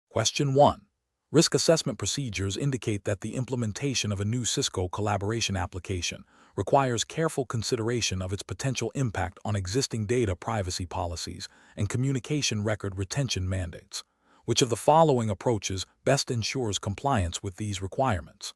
Question 1. Risk assessment procedures indicate that the implementation of a new Cisco collaboration application requires careful consideration of its potential impact on existing data privacy policies and communication record retention mandates. Which of the following approaches best ensures compliance with these requirements?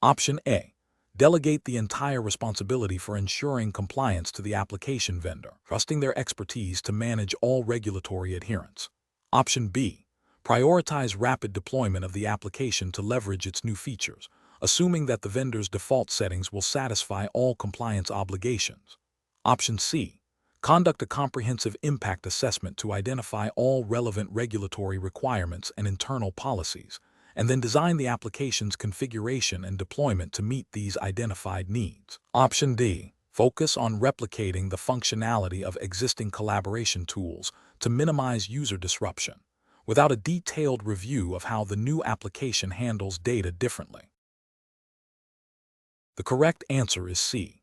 Option A. Delegate the entire responsibility for ensuring compliance to the application vendor, trusting their expertise to manage all regulatory adherence. Option B. Prioritize rapid deployment of the application to leverage its new features, assuming that the vendor's default settings will satisfy all compliance obligations. Option C. Conduct a comprehensive impact assessment to identify all relevant regulatory requirements and internal policies, and then design the application's configuration and deployment to meet these identified needs. Option D. Focus on replicating the functionality of existing collaboration tools to minimize user disruption, without a detailed review of how the new application handles data differently. The correct answer is C.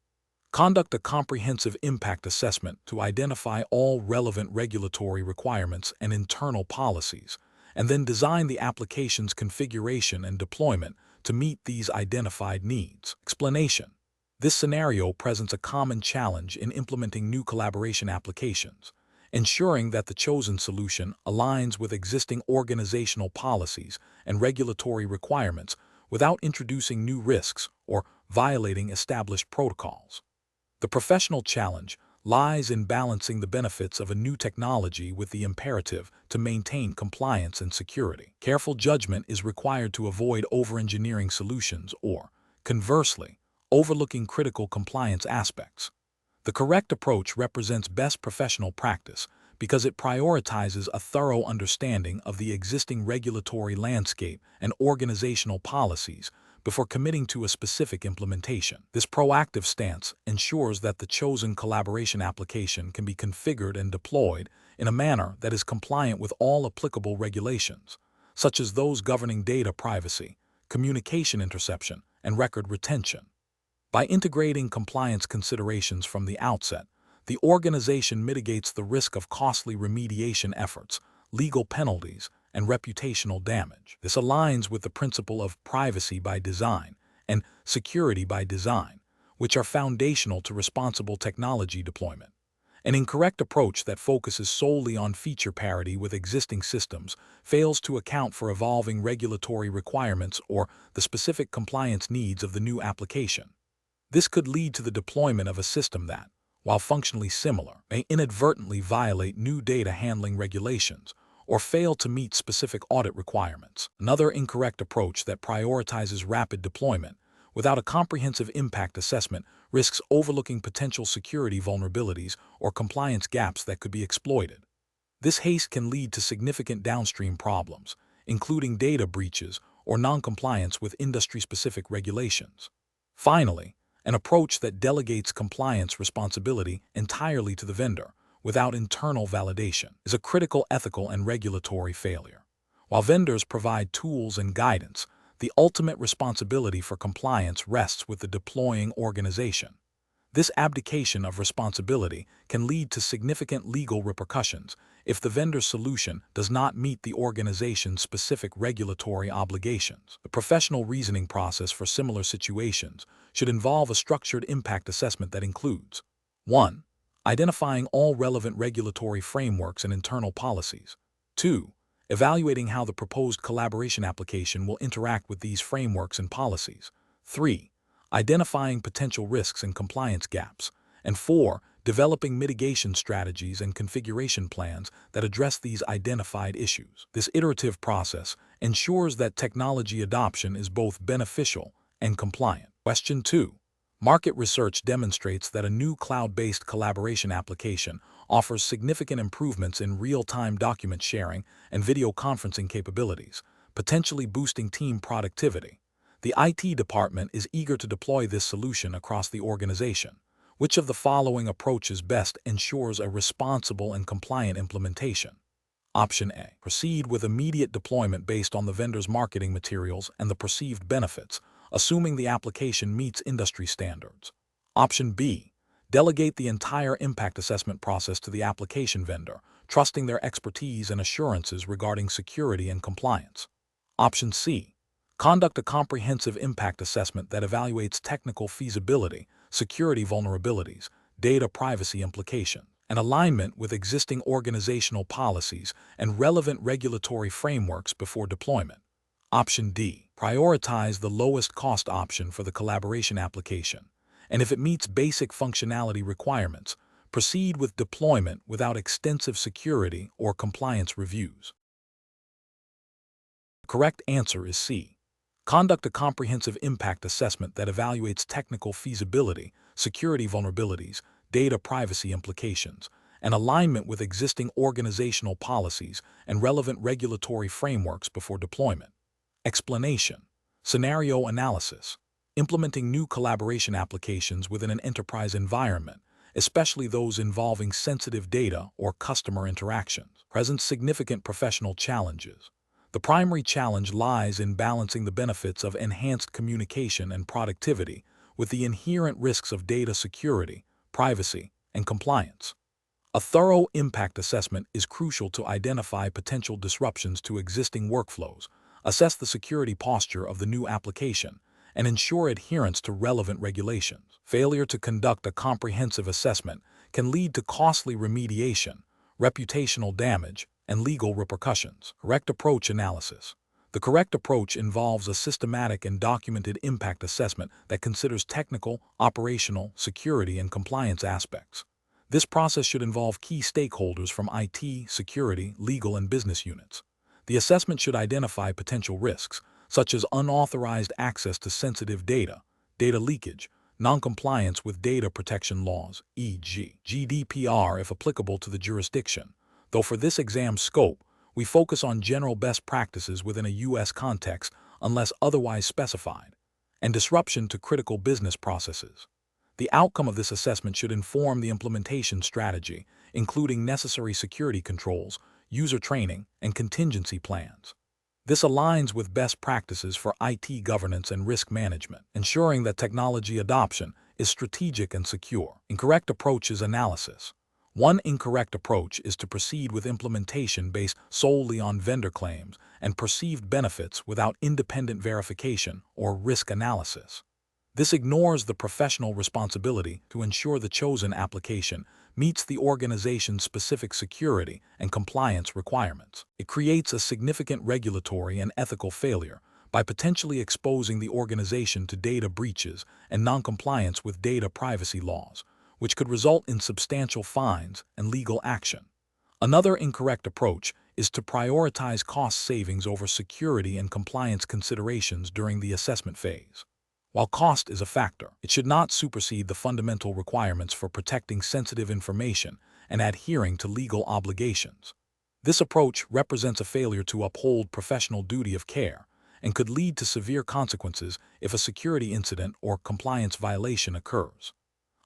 Conduct a comprehensive impact assessment to identify all relevant regulatory requirements and internal policies, and then design the application's configuration and deployment to meet these identified needs. Explanation. This scenario presents a common challenge in implementing new collaboration applications, ensuring that the chosen solution aligns with existing organizational policies and regulatory requirements without introducing new risks or violating established protocols. The professional challenge lies in balancing the benefits of a new technology with the imperative to maintain compliance and security. Careful judgment is required to avoid over-engineering solutions or, conversely, overlooking critical compliance aspects. The correct approach represents best professional practice because it prioritizes a thorough understanding of the existing regulatory landscape and organizational policies before committing to a specific implementation. This proactive stance ensures that the chosen collaboration application can be configured and deployed in a manner that is compliant with all applicable regulations, such as those governing data privacy, communication interception, and record retention. By integrating compliance considerations from the outset, the organization mitigates the risk of costly remediation efforts, legal penalties, and reputational damage. This aligns with the principle of privacy by design and security by design, which are foundational to responsible technology deployment. An incorrect approach that focuses solely on feature parity with existing systems fails to account for evolving regulatory requirements or the specific compliance needs of the new application. This could lead to the deployment of a system that, while functionally similar, may inadvertently violate new data handling regulations or fail to meet specific audit requirements. Another incorrect approach that prioritizes rapid deployment without a comprehensive impact assessment risks overlooking potential security vulnerabilities or compliance gaps that could be exploited. This haste can lead to significant downstream problems, including data breaches or non-compliance with industry-specific regulations. Finally, an approach that delegates compliance responsibility entirely to the vendor without internal validation is a critical ethical and regulatory failure. While vendors provide tools and guidance, the ultimate responsibility for compliance rests with the deploying organization. This abdication of responsibility can lead to significant legal repercussions if the vendor's solution does not meet the organization's specific regulatory obligations. The professional reasoning process for similar situations should involve a structured impact assessment that includes 1. Identifying all relevant regulatory frameworks and internal policies. 2. Evaluating how the proposed collaboration application will interact with these frameworks and policies. 3. Identifying potential risks and compliance gaps. And 4. Developing mitigation strategies and configuration plans that address these identified issues. This iterative process ensures that technology adoption is both beneficial and compliant. Question 2. Market research demonstrates that a new cloud-based collaboration application offers significant improvements in real-time document sharing and video conferencing capabilities, potentially boosting team productivity. The IT department is eager to deploy this solution across the organization. Which of the following approaches best ensures a responsible and compliant implementation? Option A. Proceed with immediate deployment based on the vendor's marketing materials and the perceived benefits, assuming the application meets industry standards. Option B. Delegate the entire impact assessment process to the application vendor, trusting their expertise and assurances regarding security and compliance. Option C. Conduct a comprehensive impact assessment that evaluates technical feasibility, security vulnerabilities, data privacy implications, and alignment with existing organizational policies and relevant regulatory frameworks before deployment. Option D. Prioritize the lowest cost option for the collaboration application, and if it meets basic functionality requirements, proceed with deployment without extensive security or compliance reviews. The correct answer is C. Conduct a comprehensive impact assessment that evaluates technical feasibility, security vulnerabilities, data privacy implications, and alignment with existing organizational policies and relevant regulatory frameworks before deployment. Explanation. Scenario analysis. Implementing new collaboration applications within an enterprise environment, especially those involving sensitive data or customer interactions, presents significant professional challenges. The primary challenge lies in balancing the benefits of enhanced communication and productivity with the inherent risks of data security, privacy, and compliance. A thorough impact assessment is crucial to identify potential disruptions to existing workflows, assess the security posture of the new application, and ensure adherence to relevant regulations. Failure to conduct a comprehensive assessment can lead to costly remediation, reputational damage, and legal repercussions. Correct approach analysis. The correct approach involves a systematic and documented impact assessment that considers technical, operational, security, and compliance aspects. This process should involve key stakeholders from IT, security, legal, and business units. The assessment should identify potential risks, such as unauthorized access to sensitive data, data leakage, noncompliance with data protection laws, e.g., GDPR if applicable to the jurisdiction, though for this exam scope, we focus on general best practices within a U.S. context unless otherwise specified, and disruption to critical business processes. The outcome of this assessment should inform the implementation strategy, including necessary security controls, user training, and contingency plans. This aligns with best practices for IT governance and risk management, ensuring that technology adoption is strategic and secure. Incorrect approach is analysis. One incorrect approach is to proceed with implementation based solely on vendor claims and perceived benefits without independent verification or risk analysis. This ignores the professional responsibility to ensure the chosen application meets the organization's specific security and compliance requirements. It creates a significant regulatory and ethical failure by potentially exposing the organization to data breaches and noncompliance with data privacy laws, which could result in substantial fines and legal action. Another incorrect approach is to prioritize cost savings over security and compliance considerations during the assessment phase. While cost is a factor, it should not supersede the fundamental requirements for protecting sensitive information and adhering to legal obligations. This approach represents a failure to uphold professional duty of care and could lead to severe consequences if a security incident or compliance violation occurs.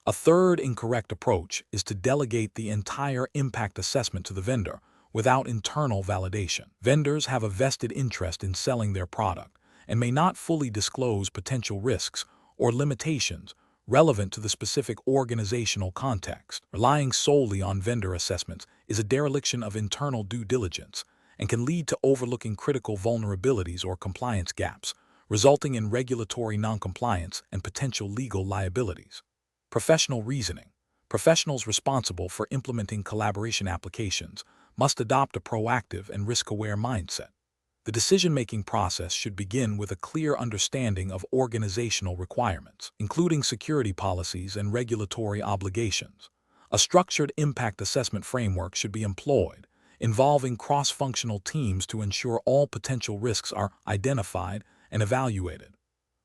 A third incorrect approach is to delegate the entire impact assessment to the vendor without internal validation. Vendors have a vested interest in selling their product and may not fully disclose potential risks or limitations relevant to the specific organizational context. Relying solely on vendor assessments is a dereliction of internal due diligence and can lead to overlooking critical vulnerabilities or compliance gaps, resulting in regulatory noncompliance and potential legal liabilities. Professional reasoning. Professionals responsible for implementing collaboration applications must adopt a proactive and risk-aware mindset. The decision-making process should begin with a clear understanding of organizational requirements, including security policies and regulatory obligations. A structured impact assessment framework should be employed, involving cross-functional teams to ensure all potential risks are identified and evaluated.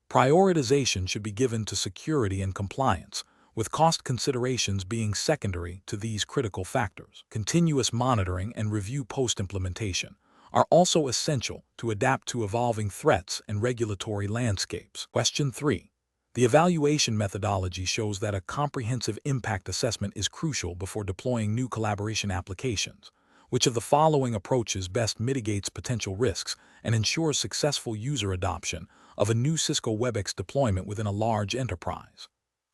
Prioritization should be given to security and compliance, with cost considerations being secondary to these critical factors. Continuous monitoring and review post-implementation are also essential to adapt to evolving threats and regulatory landscapes. Question 3. The evaluation methodology shows that a comprehensive impact assessment is crucial before deploying new collaboration applications. Which of the following approaches best mitigates potential risks and ensures successful user adoption of a new Cisco WebEx deployment within a large enterprise?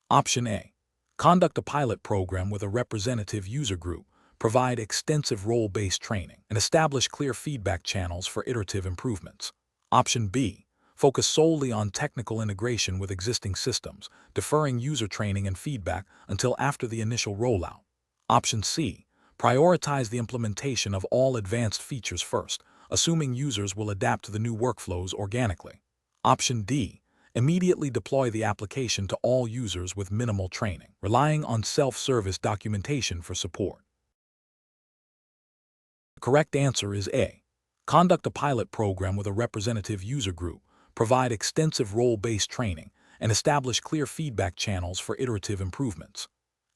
Option A. Conduct a pilot program with a representative user group, provide extensive role-based training, and establish clear feedback channels for iterative improvements. Option B. Focus solely on technical integration with existing systems, deferring user training and feedback until after the initial rollout. Option C. Prioritize the implementation of all advanced features first, assuming users will adapt to the new workflows organically. Option D. Immediately deploy the application to all users with minimal training, relying on self-service documentation for support. The correct answer is A. Conduct a pilot program with a representative user group, provide extensive role-based training, and establish clear feedback channels for iterative improvements.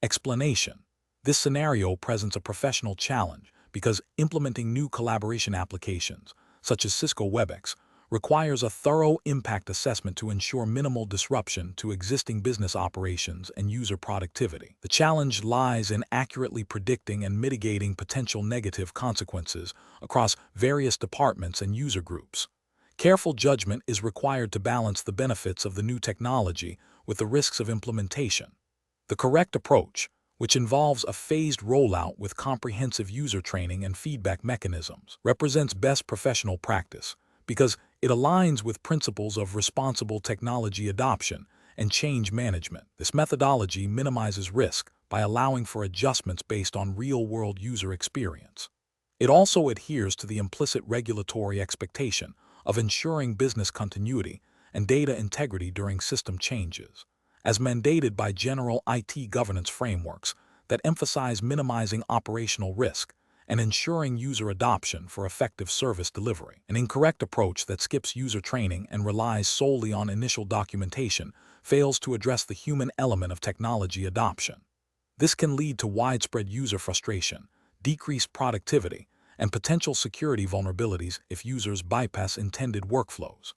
Explanation. This scenario presents a professional challenge because implementing new collaboration applications, such as Cisco WebEx, requires a thorough impact assessment to ensure minimal disruption to existing business operations and user productivity. The challenge lies in accurately predicting and mitigating potential negative consequences across various departments and user groups. Careful judgment is required to balance the benefits of the new technology with the risks of implementation. The correct approach, which involves a phased rollout with comprehensive user training and feedback mechanisms, represents best professional practice because it aligns with principles of responsible technology adoption and change management. This methodology minimizes risk by allowing for adjustments based on real-world user experience. It also adheres to the implicit regulatory expectation of ensuring business continuity and data integrity during system changes, as mandated by general IT governance frameworks that emphasize minimizing operational risk and ensuring user adoption for effective service delivery. An incorrect approach that skips user training and relies solely on initial documentation fails to address the human element of technology adoption. This can lead to widespread user frustration, decreased productivity, and potential security vulnerabilities if users bypass intended workflows.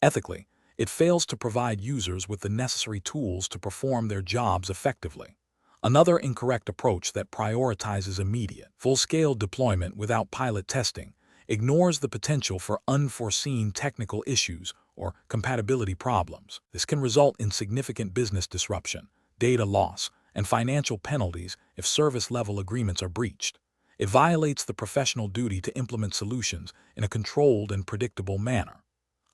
Ethically, it fails to provide users with the necessary tools to perform their jobs effectively. Another incorrect approach that prioritizes immediate, full-scale deployment without pilot testing ignores the potential for unforeseen technical issues or compatibility problems. This can result in significant business disruption, data loss, and financial penalties if service-level agreements are breached. It violates the professional duty to implement solutions in a controlled and predictable manner.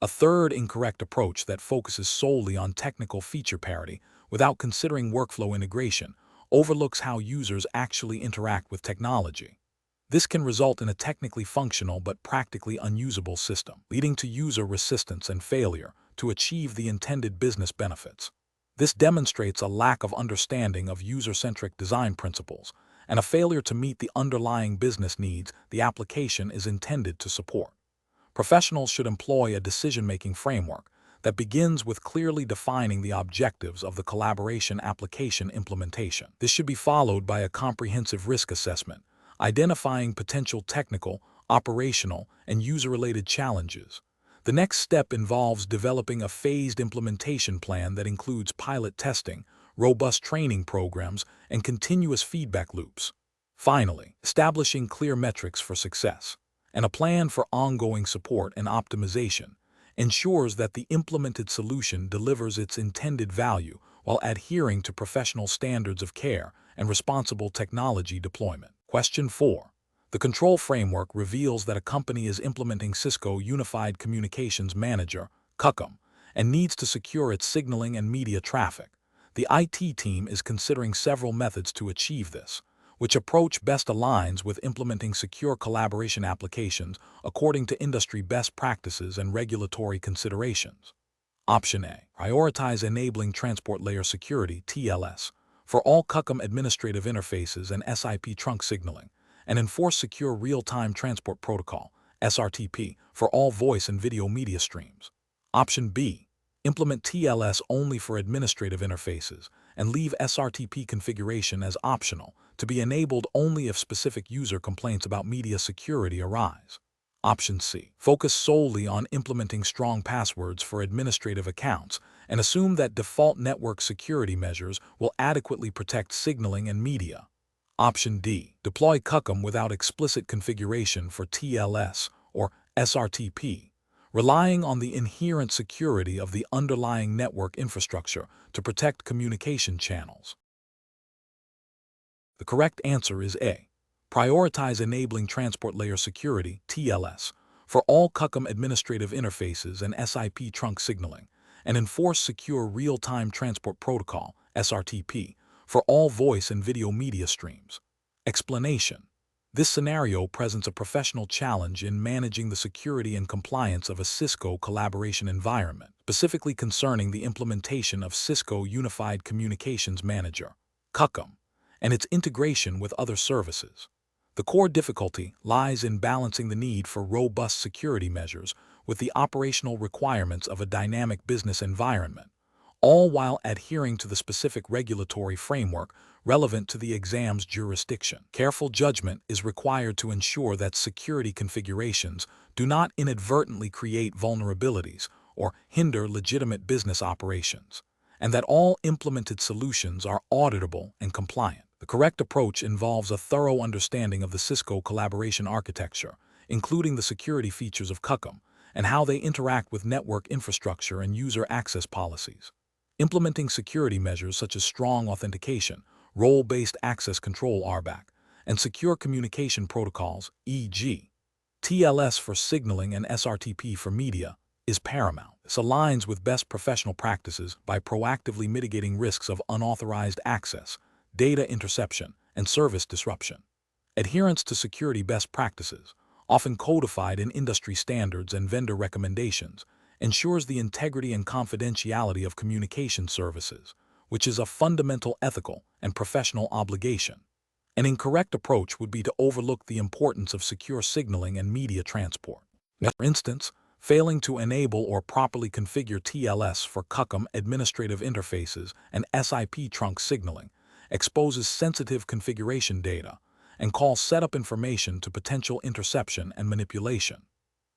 A third incorrect approach that focuses solely on technical feature parity without considering workflow integration overlooks how users actually interact with technology. This can result in a technically functional but practically unusable system, leading to user resistance and failure to achieve the intended business benefits. This demonstrates a lack of understanding of user-centric design principles and a failure to meet the underlying business needs the application is intended to support. Professionals should employ a decision-making framework that begins with clearly defining the objectives of the collaboration application implementation. This should be followed by a comprehensive risk assessment, identifying potential technical, operational, and user-related challenges. The next step involves developing a phased implementation plan that includes pilot testing, robust training programs, and continuous feedback loops. Finally, establishing clear metrics for success and a plan for ongoing support and optimization ensures that the implemented solution delivers its intended value while adhering to professional standards of care and responsible technology deployment. Question 4. The control framework reveals that a company is implementing Cisco Unified Communications Manager, CUCM, and needs to secure its signaling and media traffic. The IT team is considering several methods to achieve this. Which approach best aligns with implementing secure collaboration applications according to industry best practices and regulatory considerations? Option A. Prioritize enabling transport layer security (TLS) for all CUCM administrative interfaces and SIP trunk signaling, and enforce secure real-time transport protocol (SRTP) for all voice and video media streams. Option B. Implement TLS only for administrative interfaces and leave SRTP configuration as optional to be enabled only if specific user complaints about media security arise. Option C. Focus solely on implementing strong passwords for administrative accounts and assume that default network security measures will adequately protect signaling and media. Option D. Deploy CUCM without explicit configuration for TLS or SRTP, relying on the inherent security of the underlying network infrastructure to protect communication channels. The correct answer is A. Prioritize enabling transport layer security (TLS) for all CUCM administrative interfaces and SIP trunk signaling, and enforce secure real-time transport protocol (SRTP) for all voice and video media streams. Explanation: this scenario presents a professional challenge in managing the security and compliance of a Cisco collaboration environment, specifically concerning the implementation of Cisco Unified Communications Manager (CUCM) and its integration with other services. The core difficulty lies in balancing the need for robust security measures with the operational requirements of a dynamic business environment, all while adhering to the specific regulatory framework relevant to the exam's jurisdiction. Careful judgment is required to ensure that security configurations do not inadvertently create vulnerabilities or hinder legitimate business operations, and that all implemented solutions are auditable and compliant. The correct approach involves a thorough understanding of the Cisco collaboration architecture, including the security features of CUCM and how they interact with network infrastructure and user access policies. Implementing security measures such as strong authentication, role-based access control (RBAC), and secure communication protocols, e.g., TLS for signaling and SRTP for media, is paramount. This aligns with best professional practices by proactively mitigating risks of unauthorized access, data interception, and service disruption. Adherence to security best practices, often codified in industry standards and vendor recommendations, ensures the integrity and confidentiality of communication services, which is a fundamental ethical and professional obligation. An incorrect approach would be to overlook the importance of secure signaling and media transport. For instance, failing to enable or properly configure TLS for CUCM administrative interfaces and SIP trunk signaling exposes sensitive configuration data and calls setup information to potential interception and manipulation.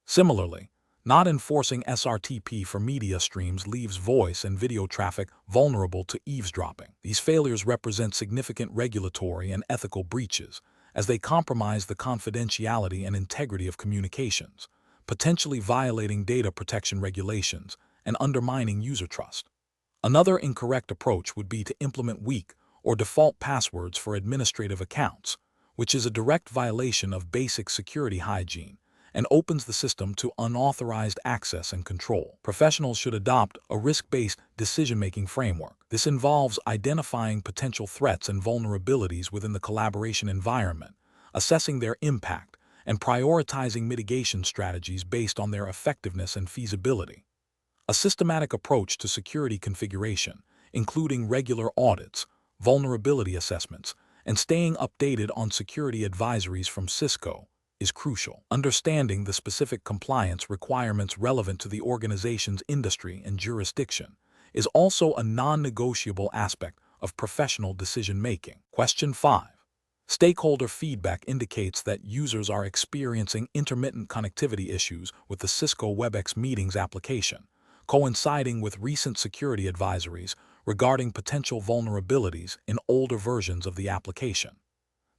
Similarly, not enforcing SRTP for media streams leaves voice and video traffic vulnerable to eavesdropping. These failures represent significant regulatory and ethical breaches, as they compromise the confidentiality and integrity of communications, potentially violating data protection regulations and undermining user trust. Another incorrect approach would be to implement weak or default passwords for administrative accounts, which is a direct violation of basic security hygiene and opens the system to unauthorized access and control. Professionals should adopt a risk-based decision-making framework. This involves identifying potential threats and vulnerabilities within the collaboration environment, assessing their impact, and prioritizing mitigation strategies based on their effectiveness and feasibility. A systematic approach to security configuration, including regular audits, vulnerability assessments, and staying updated on security advisories from Cisco, is crucial. Understanding the specific compliance requirements relevant to the organization's industry and jurisdiction is also a non-negotiable aspect of professional decision-making. Question 5. Stakeholder feedback indicates that users are experiencing intermittent connectivity issues with the Cisco WebEx Meetings application, coinciding with recent security advisories regarding potential vulnerabilities in older versions of the application.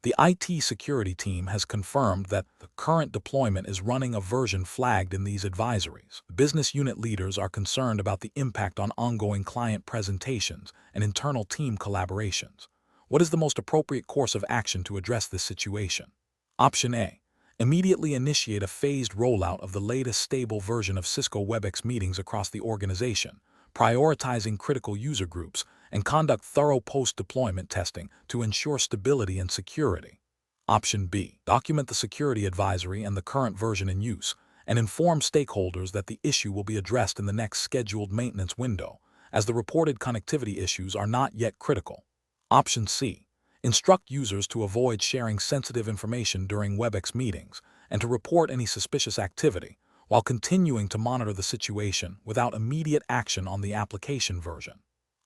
The IT security team has confirmed that the current deployment is running a version flagged in these advisories. Business unit leaders are concerned about the impact on ongoing client presentations and internal team collaborations. What is the most appropriate course of action to address this situation? Option A. Immediately initiate a phased rollout of the latest stable version of Cisco WebEx Meetings across the organization, prioritizing critical user groups, and conduct thorough post-deployment testing to ensure stability and security. Option B. Document the security advisory and the current version in use, and inform stakeholders that the issue will be addressed in the next scheduled maintenance window, as the reported connectivity issues are not yet critical. Option C. Instruct users to avoid sharing sensitive information during WebEx meetings and to report any suspicious activity, while continuing to monitor the situation without immediate action on the application version.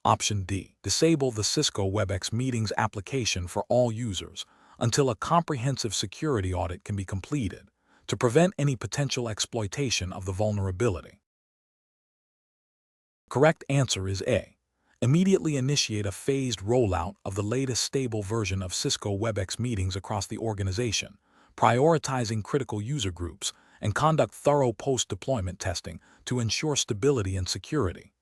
Option D. Disable the Cisco WebEx Meetings application for all users until a comprehensive security audit can be completed to prevent any potential exploitation of the vulnerability. Correct answer is A. Immediately initiate a phased rollout of the latest stable version of Cisco WebEx Meetings across the organization, prioritizing critical user groups, and conduct thorough post-deployment testing to ensure stability and security.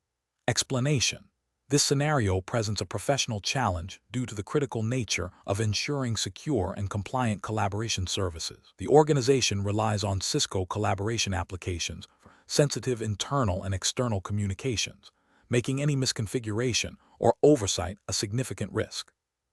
Explanation: This scenario presents a professional challenge due to the critical nature of ensuring secure and compliant collaboration services. The organization relies on Cisco collaboration applications for sensitive internal and external communications, making any misconfiguration or oversight a significant risk.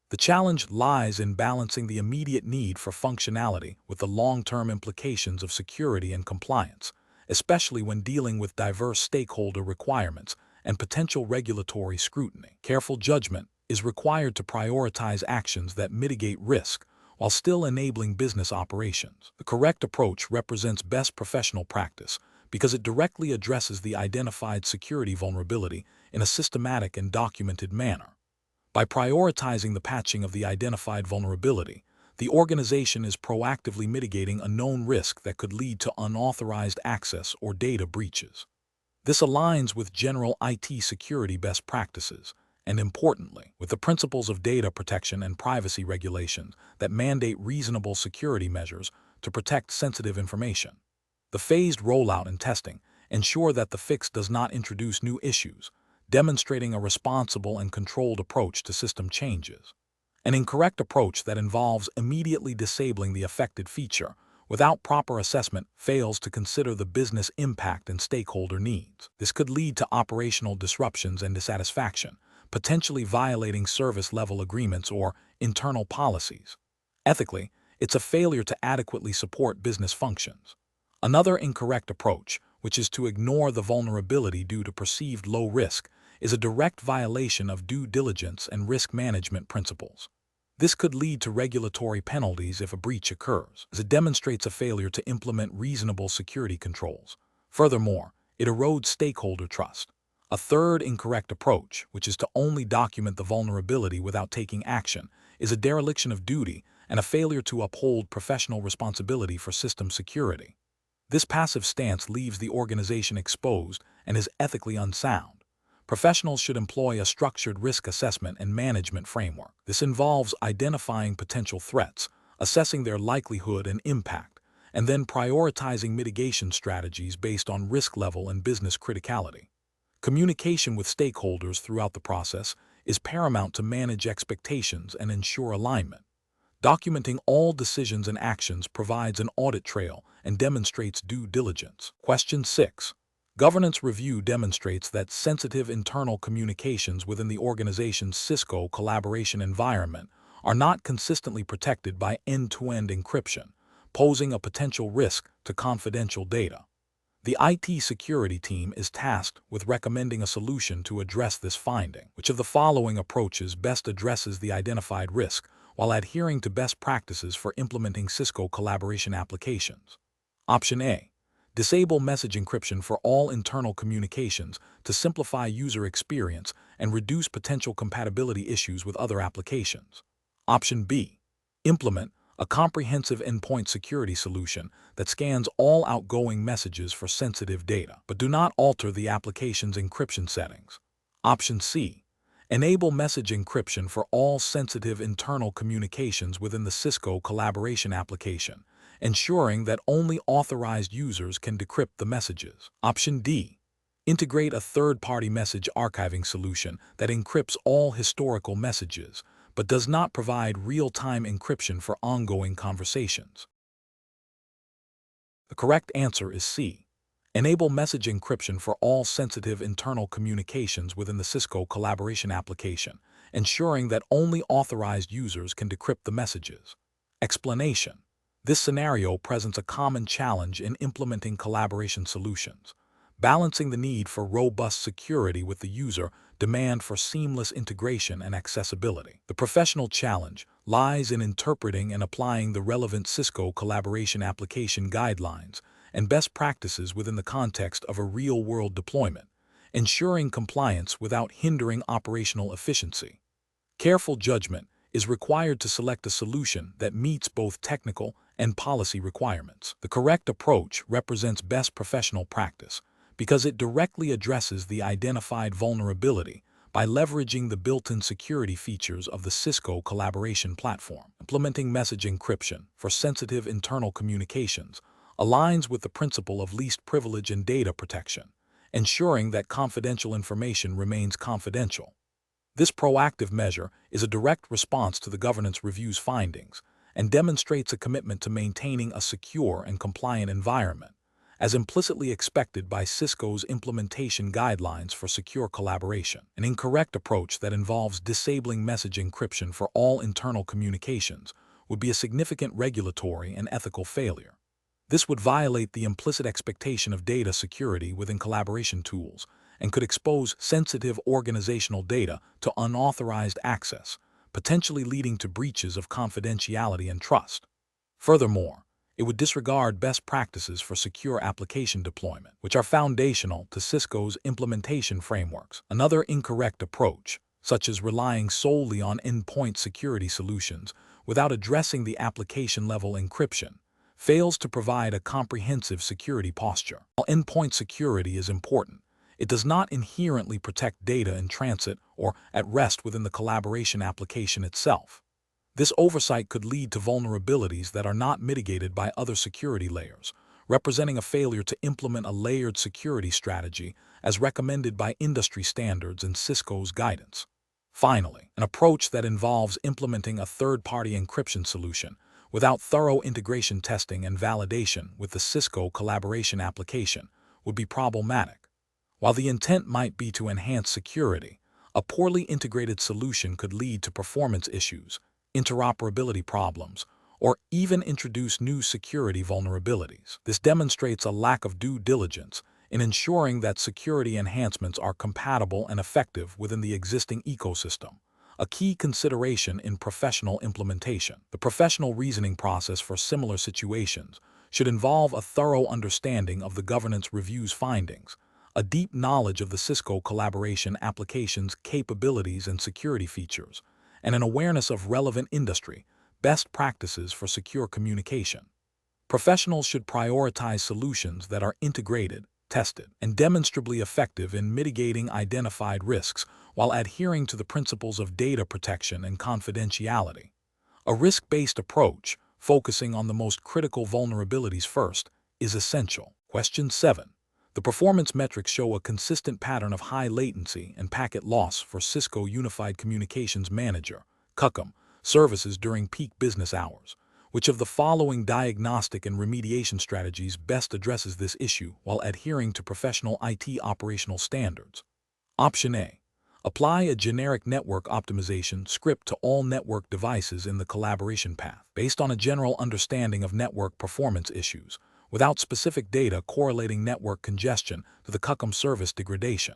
The challenge lies in balancing the immediate need for functionality with the long-term implications of security and compliance, especially when dealing with diverse stakeholder requirements and potential regulatory scrutiny. Careful judgment is required to prioritize actions that mitigate risk while still enabling business operations. The correct approach represents best professional practice because it directly addresses the identified security vulnerability in a systematic and documented manner. By prioritizing the patching of the identified vulnerability, the organization is proactively mitigating a known risk that could lead to unauthorized access or data breaches. This aligns with general IT security best practices and, importantly, with the principles of data protection and privacy regulations that mandate reasonable security measures to protect sensitive information. The phased rollout and testing ensure that the fix does not introduce new issues, demonstrating a responsible and controlled approach to system changes. An incorrect approach that involves immediately disabling the affected feature without proper assessment fails to consider the business impact and stakeholder needs. This could lead to operational disruptions and dissatisfaction, potentially violating service-level agreements or internal policies. Ethically, it's a failure to adequately support business functions. Another incorrect approach, which is to ignore the vulnerability due to perceived low risk, is a direct violation of due diligence and risk management principles. This could lead to regulatory penalties if a breach occurs, as it demonstrates a failure to implement reasonable security controls. Furthermore, it erodes stakeholder trust. A third incorrect approach, which is to only document the vulnerability without taking action, is a dereliction of duty and a failure to uphold professional responsibility for system security. This passive stance leaves the organization exposed and is ethically unsound. Professionals should employ a structured risk assessment and management framework. This involves identifying potential threats, assessing their likelihood and impact, and then prioritizing mitigation strategies based on risk level and business criticality. Communication with stakeholders throughout the process is paramount to manage expectations and ensure alignment. Documenting all decisions and actions provides an audit trail and demonstrates due diligence. Question 6. Governance review demonstrates that sensitive internal communications within the organization's Cisco collaboration environment are not consistently protected by end-to-end encryption, posing a potential risk to confidential data. The IT security team is tasked with recommending a solution to address this finding. Which of the following approaches best addresses the identified risk while adhering to best practices for implementing Cisco collaboration applications? Option A. Disable message encryption for all internal communications to simplify user experience and reduce potential compatibility issues with other applications. Option B. Implement a comprehensive endpoint security solution that scans all outgoing messages for sensitive data, but do not alter the application's encryption settings. Option C. Enable message encryption for all sensitive internal communications within the Cisco collaboration application, ensuring that only authorized users can decrypt the messages. Option D. Integrate a third-party message archiving solution that encrypts all historical messages, but does not provide real-time encryption for ongoing conversations. The correct answer is C. Enable message encryption for all sensitive internal communications within the Cisco collaboration application, ensuring that only authorized users can decrypt the messages. Explanation. This scenario presents a common challenge in implementing collaboration solutions. Balancing the need for robust security with the user demand for seamless integration and accessibility. The professional challenge lies in interpreting and applying the relevant Cisco collaboration application guidelines and best practices within the context of a real-world deployment, ensuring compliance without hindering operational efficiency. Careful judgment is required to select a solution that meets both technical and policy requirements. The correct approach represents best professional practice because it directly addresses the identified vulnerability by leveraging the built-in security features of the Cisco collaboration platform. Implementing message encryption for sensitive internal communications aligns with the principle of least privilege and data protection, ensuring that confidential information remains confidential. This proactive measure is a direct response to the governance review's findings and demonstrates a commitment to maintaining a secure and compliant environment, as implicitly expected by Cisco's implementation guidelines for secure collaboration. An incorrect approach that involves disabling message encryption for all internal communications would be a significant regulatory and ethical failure. This would violate the implicit expectation of data security within collaboration tools and could expose sensitive organizational data to unauthorized access, potentially leading to breaches of confidentiality and trust. Furthermore, it would disregard best practices for secure application deployment, which are foundational to Cisco's implementation frameworks. Another incorrect approach, such as relying solely on endpoint security solutions without addressing the application-level encryption, fails to provide a comprehensive security posture. While endpoint security is important, it does not inherently protect data in transit or at rest within the collaboration application itself. This oversight could lead to vulnerabilities that are not mitigated by other security layers, representing a failure to implement a layered security strategy as recommended by industry standards and Cisco's guidance. Finally, an approach that involves implementing a third-party encryption solution without thorough integration testing and validation with the Cisco collaboration application would be problematic. While the intent might be to enhance security, a poorly integrated solution could lead to performance issues, interoperability problems, or even introduce new security vulnerabilities. This demonstrates a lack of due diligence in ensuring that security enhancements are compatible and effective within the existing ecosystem, a key consideration in professional implementation. The professional reasoning process for similar situations should involve a thorough understanding of the governance review's findings, a deep knowledge of the Cisco collaboration application's capabilities and security features, and an awareness of relevant industry best practices for secure communication. Professionals should prioritize solutions that are integrated, tested, and demonstrably effective in mitigating identified risks while adhering to the principles of data protection and confidentiality. A risk-based approach, focusing on the most critical vulnerabilities first, is essential. Question 7. The performance metrics show a consistent pattern of high latency and packet loss for Cisco Unified Communications Manager (CUCM) services during peak business hours. Which of the following diagnostic and remediation strategies best addresses this issue while adhering to professional IT operational standards? Option A. Apply a generic network optimization script to all network devices in the collaboration path, based on a general understanding of network performance issues, without specific data correlating network congestion to the CUCM service degradation.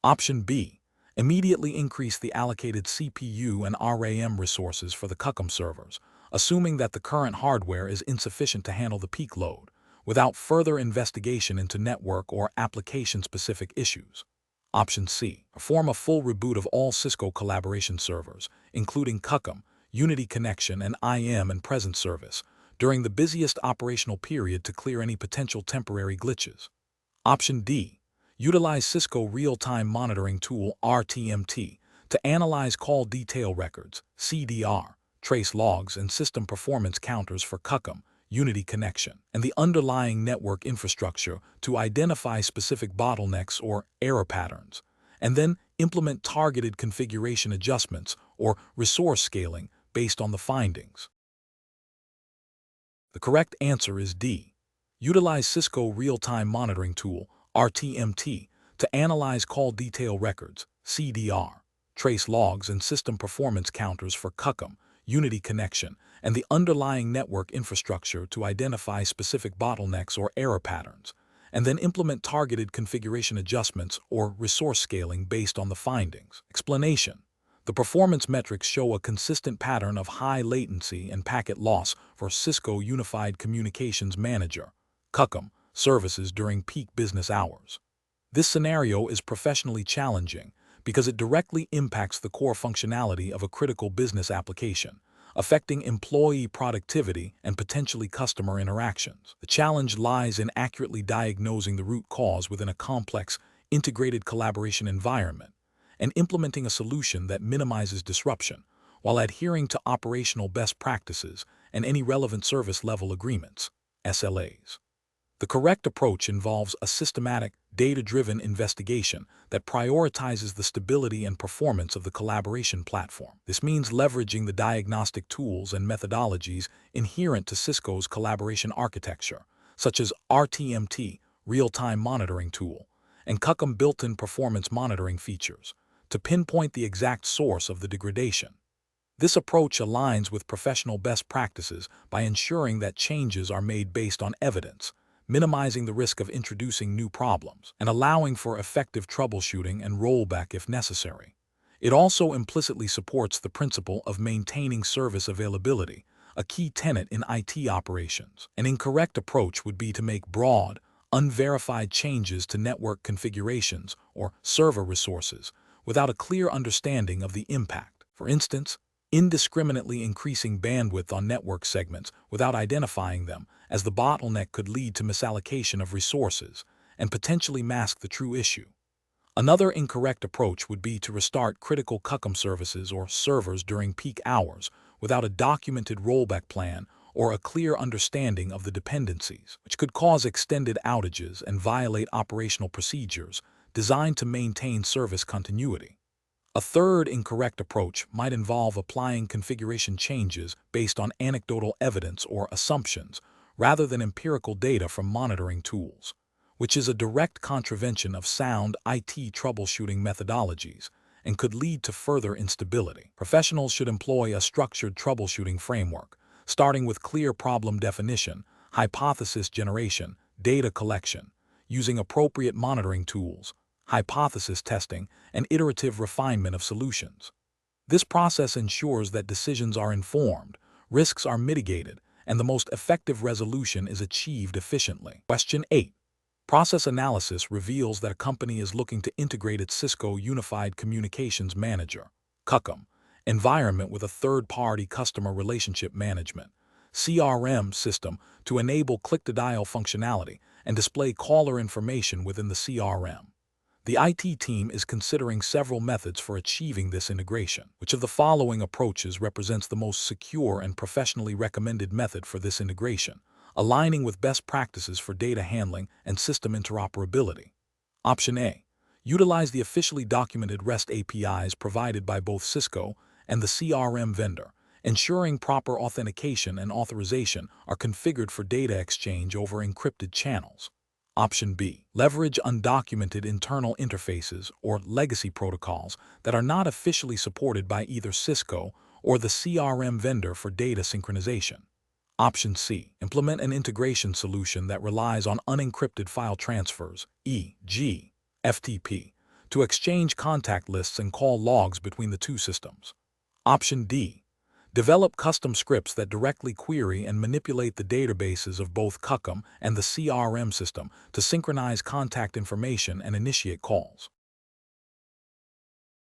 Option B. Immediately increase the allocated CPU and RAM resources for the CUCM servers, assuming that the current hardware is insufficient to handle the peak load, without further investigation into network or application-specific issues. Option C. Perform a full reboot of all Cisco collaboration servers, including CUCM, Unity Connection, and IM and Presence service, during the busiest operational period to clear any potential temporary glitches. Option D. Utilize Cisco Real-Time Monitoring Tool (RTMT) to analyze call detail records (CDR), trace logs, and system performance counters for CUCM, Unity Connection, and the underlying network infrastructure to identify specific bottlenecks or error patterns, and then implement targeted configuration adjustments or resource scaling based on the findings. The correct answer is D. Utilize Cisco Real-Time Monitoring Tool (RTMT) to analyze call detail records (CDR), trace logs, and system performance counters for CUCM, Unity Connection, and the underlying network infrastructure to identify specific bottlenecks or error patterns, and then implement targeted configuration adjustments or resource scaling based on the findings. Explanation. The performance metrics show a consistent pattern of high latency and packet loss for Cisco Unified Communications Manager (CUCM) services during peak business hours. This scenario is professionally challenging because it directly impacts the core functionality of a critical business application, affecting employee productivity and potentially customer interactions. The challenge lies in accurately diagnosing the root cause within a complex, integrated collaboration environment and implementing a solution that minimizes disruption while adhering to operational best practices and any relevant service level agreements, SLAs. The correct approach involves a systematic, data-driven investigation that prioritizes the stability and performance of the collaboration platform. This means leveraging the diagnostic tools and methodologies inherent to Cisco's collaboration architecture, such as RTMT, real-time monitoring tool, and CUCM built-in performance monitoring features, to pinpoint the exact source of the degradation. This approach aligns with professional best practices by ensuring that changes are made based on evidence, minimizing the risk of introducing new problems, and allowing for effective troubleshooting and rollback if necessary. It also implicitly supports the principle of maintaining service availability, a key tenet in IT operations. An incorrect approach would be to make broad, unverified changes to network configurations or server resources without a clear understanding of the impact. For instance, indiscriminately increasing bandwidth on network segments without identifying them, as the bottleneck could lead to misallocation of resources and potentially mask the true issue. Another incorrect approach would be to restart critical CUCM services or servers during peak hours without a documented rollback plan or a clear understanding of the dependencies, which could cause extended outages and violate operational procedures designed to maintain service continuity. A third incorrect approach might involve applying configuration changes based on anecdotal evidence or assumptions rather than empirical data from monitoring tools, which is a direct contravention of sound IT troubleshooting methodologies and could lead to further instability. Professionals should employ a structured troubleshooting framework, starting with clear problem definition, hypothesis generation, data collection, using appropriate monitoring tools, hypothesis testing, and iterative refinement of solutions. This process ensures that decisions are informed, risks are mitigated, and the most effective resolution is achieved efficiently. Question 8. Process analysis reveals that a company is looking to integrate its Cisco Unified Communications Manager (CUCM) environment with a third-party customer relationship management (CRM) system to enable click-to-dial functionality and display caller information within the CRM. The IT team is considering several methods for achieving this integration. Which of the following approaches represents the most secure and professionally recommended method for this integration, aligning with best practices for data handling and system interoperability? Option A. Utilize the officially documented REST APIs provided by both Cisco and the CRM vendor, ensuring proper authentication and authorization are configured for data exchange over encrypted channels. Option B. Leverage undocumented internal interfaces or legacy protocols that are not officially supported by either Cisco or the CRM vendor for data synchronization. Option C. Implement an integration solution that relies on unencrypted file transfers, e.g., FTP, to exchange contact lists and call logs between the two systems. Option D. Develop custom scripts that directly query and manipulate the databases of both CUCM and the CRM system to synchronize contact information and initiate calls.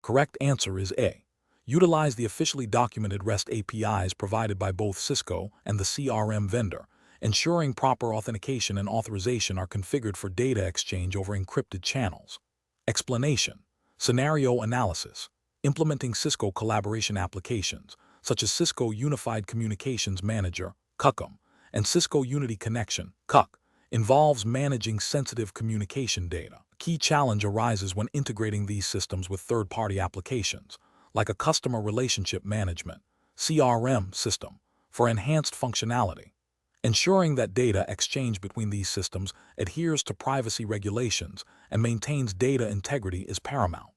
Correct answer is A. Utilize the officially documented REST APIs provided by both Cisco and the CRM vendor, ensuring proper authentication and authorization are configured for data exchange over encrypted channels. Explanation. Scenario analysis. Implementing Cisco collaboration applications, such as Cisco Unified Communications Manager, CUCM, and Cisco Unity Connection, CUC, involves managing sensitive communication data. A key challenge arises when integrating these systems with third-party applications, like a customer relationship management, CRM system, for enhanced functionality. Ensuring that data exchange between these systems adheres to privacy regulations and maintains data integrity is paramount.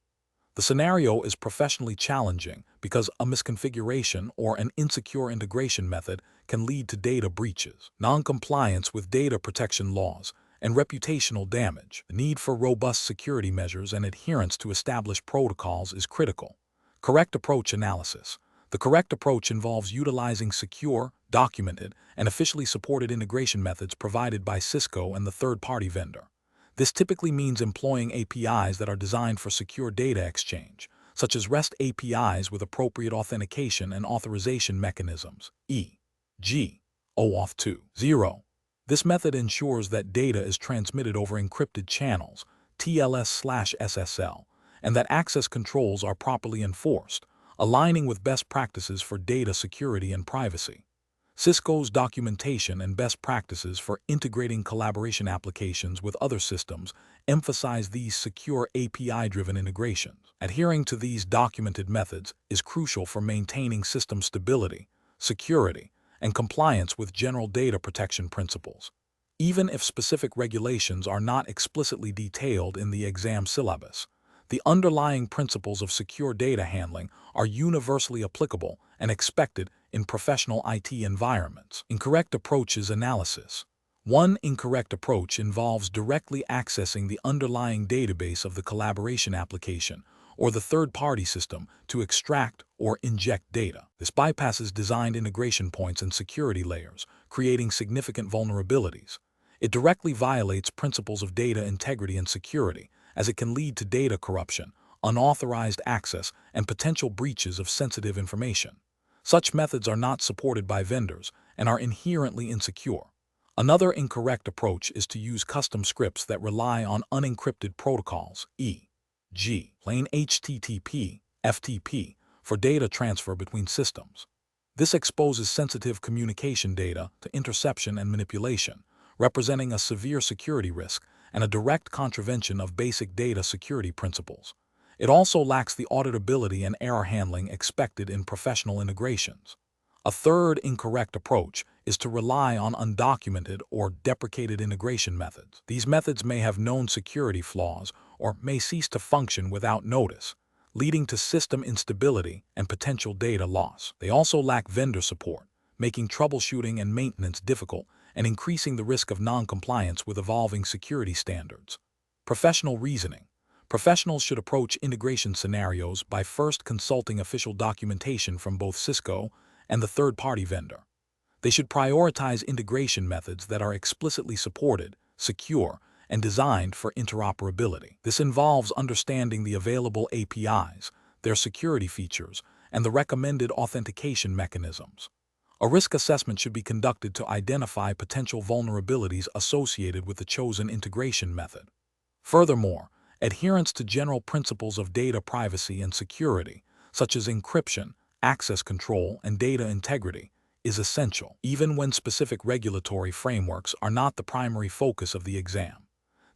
The scenario is professionally challenging because a misconfiguration or an insecure integration method can lead to data breaches, non-compliance with data protection laws, and reputational damage. The need for robust security measures and adherence to established protocols is critical. Correct approach analysis. The correct approach involves utilizing secure, documented, and officially supported integration methods provided by Cisco and the third-party vendor. This typically means employing APIs that are designed for secure data exchange, such as REST APIs with appropriate authentication and authorization mechanisms, e.g., OAuth 2.0. This method ensures that data is transmitted over encrypted channels, TLS/SSL, and that access controls are properly enforced, aligning with best practices for data security and privacy. Cisco's documentation and best practices for integrating collaboration applications with other systems emphasize these secure API-driven integrations. Adhering to these documented methods is crucial for maintaining system stability, security, and compliance with general data protection principles. Even if specific regulations are not explicitly detailed in the exam syllabus, the underlying principles of secure data handling are universally applicable and expected in professional IT environments. Incorrect approaches analysis. One incorrect approach involves directly accessing the underlying database of the collaboration application or the third-party system to extract or inject data. This bypasses designed integration points and security layers, creating significant vulnerabilities. It directly violates principles of data integrity and security, as it can lead to data corruption, unauthorized access, and potential breaches of sensitive information. Such methods are not supported by vendors and are inherently insecure. Another incorrect approach is to use custom scripts that rely on unencrypted protocols, e.g., plain HTTP, FTP, for data transfer between systems. This exposes sensitive communication data to interception and manipulation, representing a severe security risk and a direct contravention of basic data security principles. It also lacks the auditability and error handling expected in professional integrations. A third incorrect approach is to rely on undocumented or deprecated integration methods. These methods may have known security flaws or may cease to function without notice, leading to system instability and potential data loss. They also lack vendor support, making troubleshooting and maintenance difficult and increasing the risk of non-compliance with evolving security standards. Professional reasoning. Professionals should approach integration scenarios by first consulting official documentation from both Cisco and the third-party vendor. They should prioritize integration methods that are explicitly supported, secure, and designed for interoperability. This involves understanding the available APIs, their security features, and the recommended authentication mechanisms. A risk assessment should be conducted to identify potential vulnerabilities associated with the chosen integration method. Furthermore, adherence to general principles of data privacy and security, such as encryption, access control, and data integrity, is essential, even when specific regulatory frameworks are not the primary focus of the exam.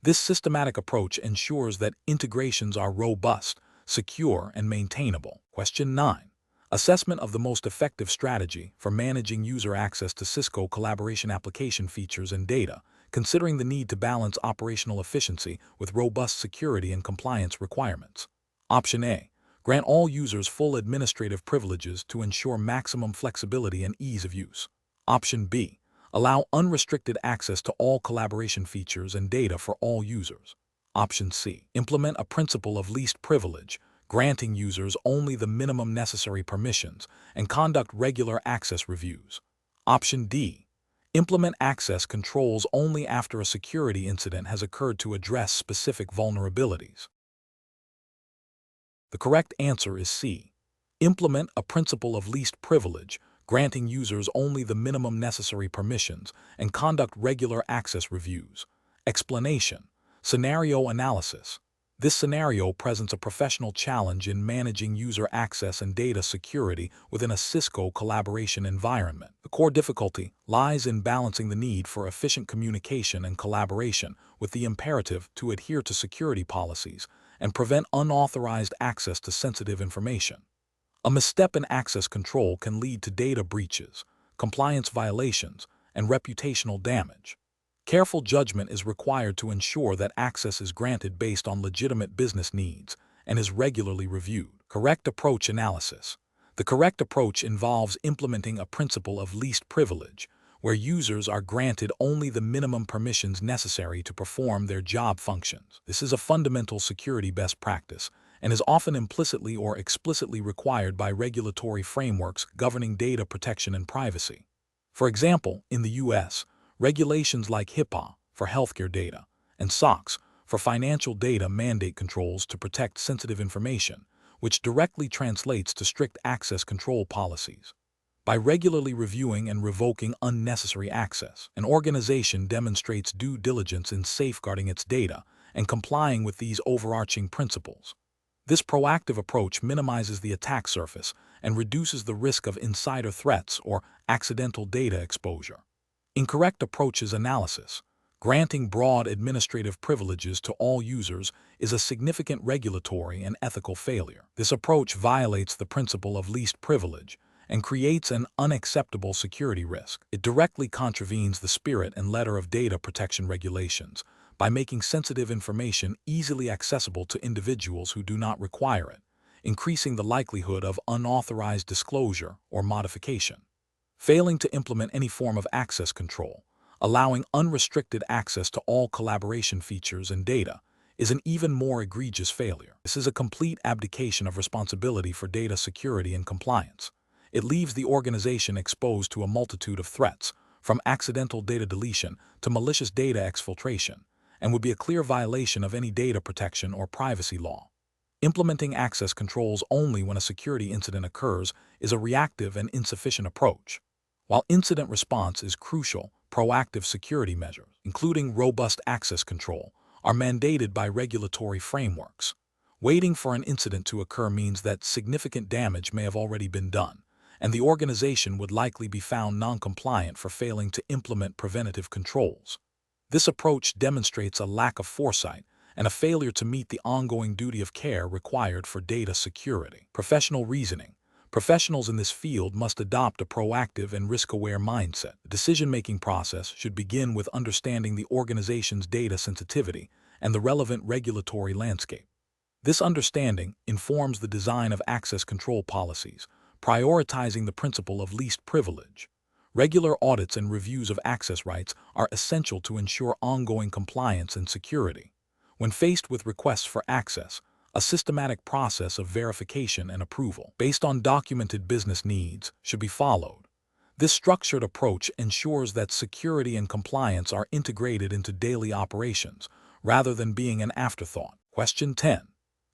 This systematic approach ensures that integrations are robust, secure, and maintainable. Question 9. Assessment of the most effective strategy for managing user access to Cisco collaboration application features and data, considering the need to balance operational efficiency with robust security and compliance requirements. Option A. Grant all users full administrative privileges to ensure maximum flexibility and ease of use. Option B. Allow unrestricted access to all collaboration features and data for all users. Option C. Implement a principle of least privilege, granting users only the minimum necessary permissions, and conduct regular access reviews. Option D. Implement access controls only after a security incident has occurred to address specific vulnerabilities. The correct answer is C. Implement a principle of least privilege, granting users only the minimum necessary permissions, and conduct regular access reviews. Explanation. Scenario analysis. This scenario presents a professional challenge in managing user access and data security within a Cisco collaboration environment. The core difficulty lies in balancing the need for efficient communication and collaboration with the imperative to adhere to security policies and prevent unauthorized access to sensitive information. A misstep in access control can lead to data breaches, compliance violations, and reputational damage. Careful judgment is required to ensure that access is granted based on legitimate business needs and is regularly reviewed. Correct approach analysis. The correct approach involves implementing a principle of least privilege, where users are granted only the minimum permissions necessary to perform their job functions. This is a fundamental security best practice and is often implicitly or explicitly required by regulatory frameworks governing data protection and privacy. For example, in the U.S., regulations like HIPAA for healthcare data and SOX for financial data mandate controls to protect sensitive information, which directly translates to strict access control policies. By regularly reviewing and revoking unnecessary access, an organization demonstrates due diligence in safeguarding its data and complying with these overarching principles. This proactive approach minimizes the attack surface and reduces the risk of insider threats or accidental data exposure. Incorrect approaches analysis. Granting broad administrative privileges to all users is a significant regulatory and ethical failure. This approach violates the principle of least privilege and creates an unacceptable security risk. It directly contravenes the spirit and letter of data protection regulations by making sensitive information easily accessible to individuals who do not require it, increasing the likelihood of unauthorized disclosure or modification. Failing to implement any form of access control, allowing unrestricted access to all collaboration features and data, is an even more egregious failure. This is a complete abdication of responsibility for data security and compliance. It leaves the organization exposed to a multitude of threats, from accidental data deletion to malicious data exfiltration, and would be a clear violation of any data protection or privacy law. Implementing access controls only when a security incident occurs is a reactive and insufficient approach. While incident response is crucial, proactive security measures, including robust access control, are mandated by regulatory frameworks. Waiting for an incident to occur means that significant damage may have already been done, and the organization would likely be found non-compliant for failing to implement preventative controls. This approach demonstrates a lack of foresight and a failure to meet the ongoing duty of care required for data security. Professional reasoning. Professionals in this field must adopt a proactive and risk-aware mindset. The decision-making process should begin with understanding the organization's data sensitivity and the relevant regulatory landscape. This understanding informs the design of access control policies, prioritizing the principle of least privilege. Regular audits and reviews of access rights are essential to ensure ongoing compliance and security. When faced with requests for access, a systematic process of verification and approval, based on documented business needs, should be followed. This structured approach ensures that security and compliance are integrated into daily operations, rather than being an afterthought. Question 10.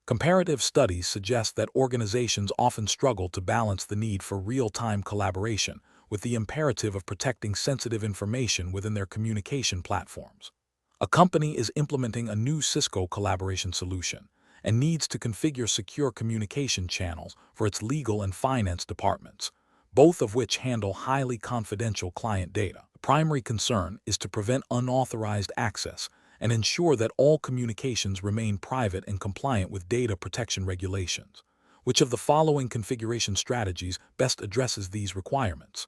Comparative studies suggest that organizations often struggle to balance the need for real-time collaboration with the imperative of protecting sensitive information within their communication platforms. A company is implementing a new Cisco collaboration solution and needs to configure secure communication channels for its legal and finance departments, both of which handle highly confidential client data. The primary concern is to prevent unauthorized access and ensure that all communications remain private and compliant with data protection regulations. Which of the following configuration strategies best addresses these requirements?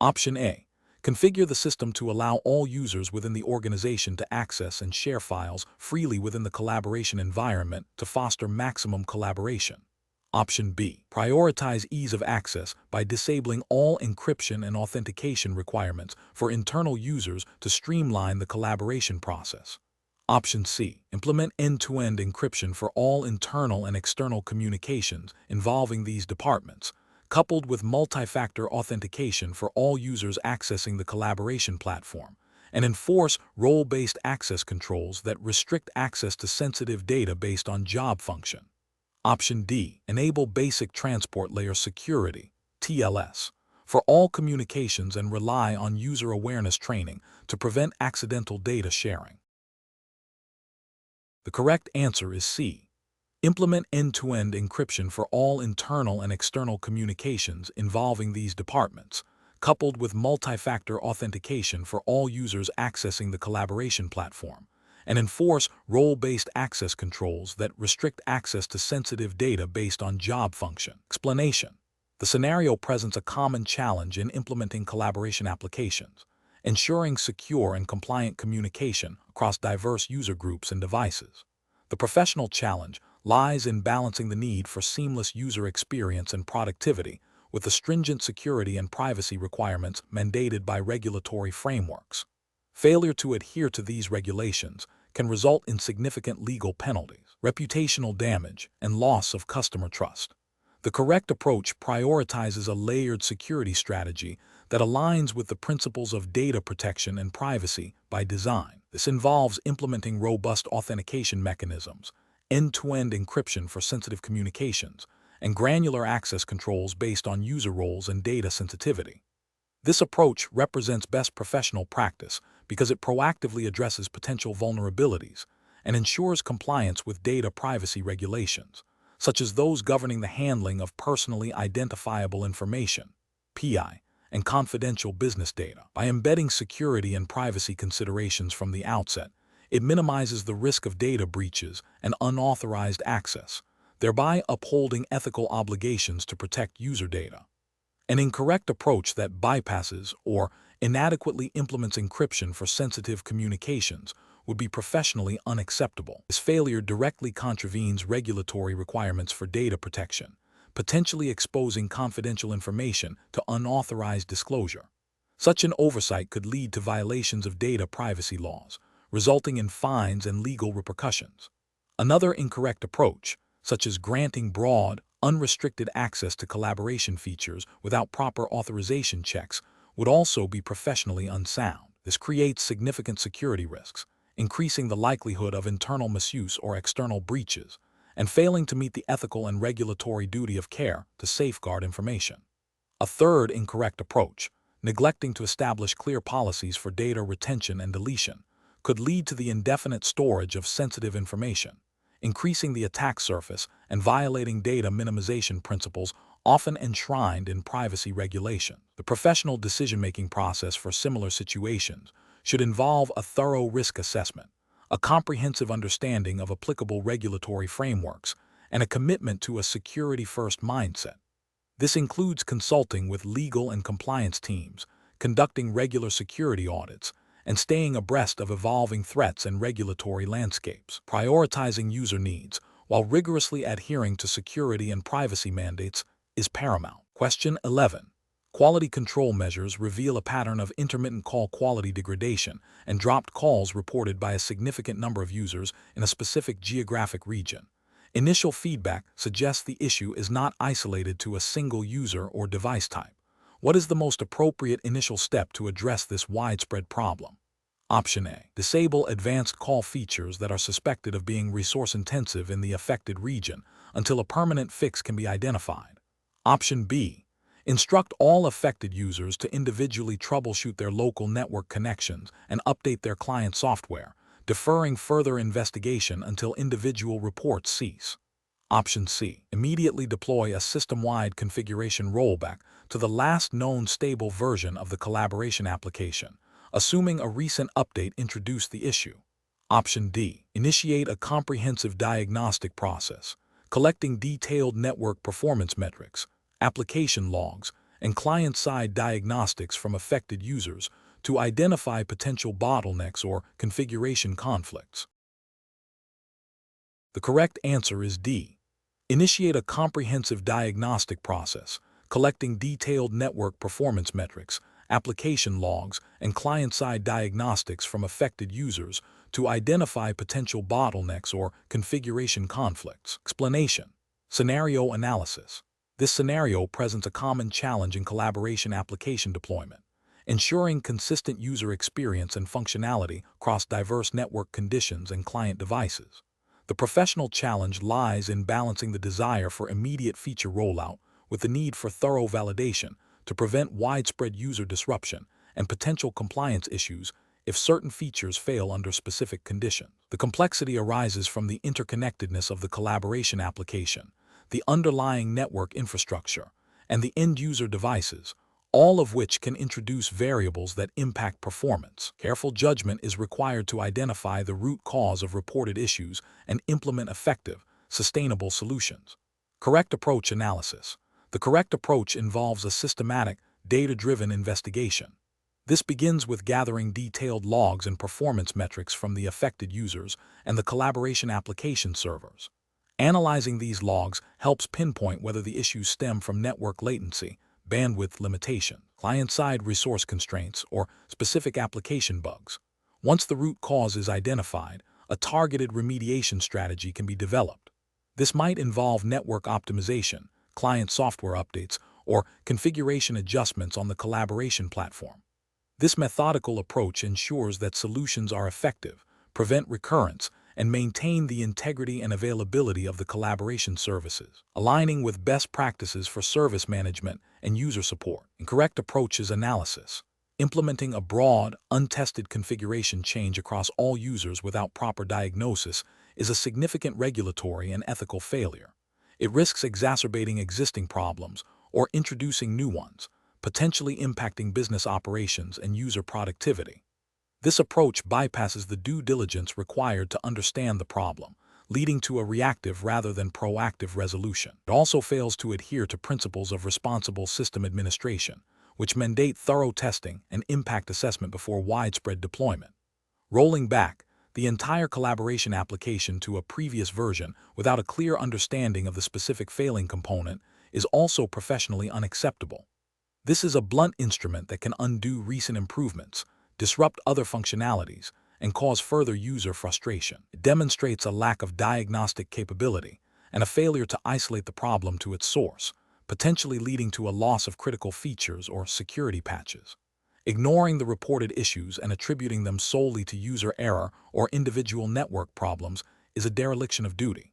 Option A. Configure the system to allow all users within the organization to access and share files freely within the collaboration environment to foster maximum collaboration. Option B. Prioritize ease of access by disabling all encryption and authentication requirements for internal users to streamline the collaboration process. Option C. Implement end-to-end encryption for all internal and external communications involving these departments, coupled with multi-factor authentication for all users accessing the collaboration platform, and enforce role-based access controls that restrict access to sensitive data based on job function. Option D. Enable Basic Transport Layer Security, TLS, for all communications and rely on user awareness training to prevent accidental data sharing. The correct answer is C. Implement end-to-end encryption for all internal and external communications involving these departments, coupled with multi-factor authentication for all users accessing the collaboration platform, and enforce role-based access controls that restrict access to sensitive data based on job function. Explanation. The scenario presents a common challenge in implementing collaboration applications, ensuring secure and compliant communication across diverse user groups and devices. The professional challenge lies in balancing the need for seamless user experience and productivity with the stringent security and privacy requirements mandated by regulatory frameworks. Failure to adhere to these regulations can result in significant legal penalties, reputational damage, and loss of customer trust. The correct approach prioritizes a layered security strategy that aligns with the principles of data protection and privacy by design. This involves implementing robust authentication mechanisms, end-to-end encryption for sensitive communications, and granular access controls based on user roles and data sensitivity. This approach represents best professional practice because it proactively addresses potential vulnerabilities and ensures compliance with data privacy regulations, such as those governing the handling of personally identifiable information, PI, and confidential business data. By embedding security and privacy considerations from the outset, it minimizes the risk of data breaches and unauthorized access, thereby upholding ethical obligations to protect user data. An incorrect approach that bypasses or inadequately implements encryption for sensitive communications would be professionally unacceptable. This failure directly contravenes regulatory requirements for data protection, potentially exposing confidential information to unauthorized disclosure. Such an oversight could lead to violations of data privacy laws, resulting in fines and legal repercussions. Another incorrect approach, such as granting broad, unrestricted access to collaboration features without proper authorization checks, would also be professionally unsound. This creates significant security risks, increasing the likelihood of internal misuse or external breaches, and failing to meet the ethical and regulatory duty of care to safeguard information. A third incorrect approach, neglecting to establish clear policies for data retention and deletion, could lead to the indefinite storage of sensitive information, increasing the attack surface and violating data minimization principles often enshrined in privacy regulation. The professional decision-making process for similar situations should involve a thorough risk assessment, a comprehensive understanding of applicable regulatory frameworks, and a commitment to a security-first mindset. This includes consulting with legal and compliance teams, conducting regular security audits, and staying abreast of evolving threats and regulatory landscapes. Prioritizing user needs while rigorously adhering to security and privacy mandates is paramount. Question 11. Quality control measures reveal a pattern of intermittent call quality degradation and dropped calls reported by a significant number of users in a specific geographic region. Initial feedback suggests the issue is not isolated to a single user or device type. What is the most appropriate initial step to address this widespread problem? Option A. Disable advanced call features that are suspected of being resource-intensive in the affected region until a permanent fix can be identified. Option B. Instruct all affected users to individually troubleshoot their local network connections and update their client software, deferring further investigation until individual reports cease. Option C. Immediately deploy a system-wide configuration rollback to the last known stable version of the collaboration application, assuming a recent update introduced the issue. Option D. Initiate a comprehensive diagnostic process, collecting detailed network performance metrics, application logs, and client-side diagnostics from affected users to identify potential bottlenecks or configuration conflicts. The correct answer is D. Initiate a comprehensive diagnostic process, collecting detailed network performance metrics, application logs, and client-side diagnostics from affected users to identify potential bottlenecks or configuration conflicts. Explanation. Scenario analysis. This scenario presents a common challenge in collaboration application deployment, ensuring consistent user experience and functionality across diverse network conditions and client devices. The professional challenge lies in balancing the desire for immediate feature rollout with the need for thorough validation to prevent widespread user disruption and potential compliance issues if certain features fail under specific conditions. The complexity arises from the interconnectedness of the collaboration application, the underlying network infrastructure, and the end-user devices, all of which can introduce variables that impact performance. Careful judgment is required to identify the root cause of reported issues and implement effective, sustainable solutions. Correct approach analysis. The correct approach involves a systematic, data-driven investigation. This begins with gathering detailed logs and performance metrics from the affected users and the collaboration application servers. Analyzing these logs helps pinpoint whether the issues stem from network latency, bandwidth limitation, client-side resource constraints, or specific application bugs. Once the root cause is identified, a targeted remediation strategy can be developed. This might involve network optimization, client software updates, or configuration adjustments on the collaboration platform. This methodical approach ensures that solutions are effective, prevent recurrence, and maintain the integrity and availability of the collaboration services, aligning with best practices for service management and user support. Incorrect approaches analysis. Implementing a broad, untested configuration change across all users without proper diagnosis is a significant regulatory and ethical failure. It risks exacerbating existing problems or introducing new ones, potentially impacting business operations and user productivity. This approach bypasses the due diligence required to understand the problem, leading to a reactive rather than proactive resolution. It also fails to adhere to principles of responsible system administration, which mandate thorough testing and impact assessment before widespread deployment. Rolling back the entire collaboration application to a previous version without a clear understanding of the specific failing component is also professionally unacceptable. This is a blunt instrument that can undo recent improvements, disrupt other functionalities, and cause further user frustration. It demonstrates a lack of diagnostic capability and a failure to isolate the problem to its source, potentially leading to a loss of critical features or security patches. Ignoring the reported issues and attributing them solely to user error or individual network problems is a dereliction of duty.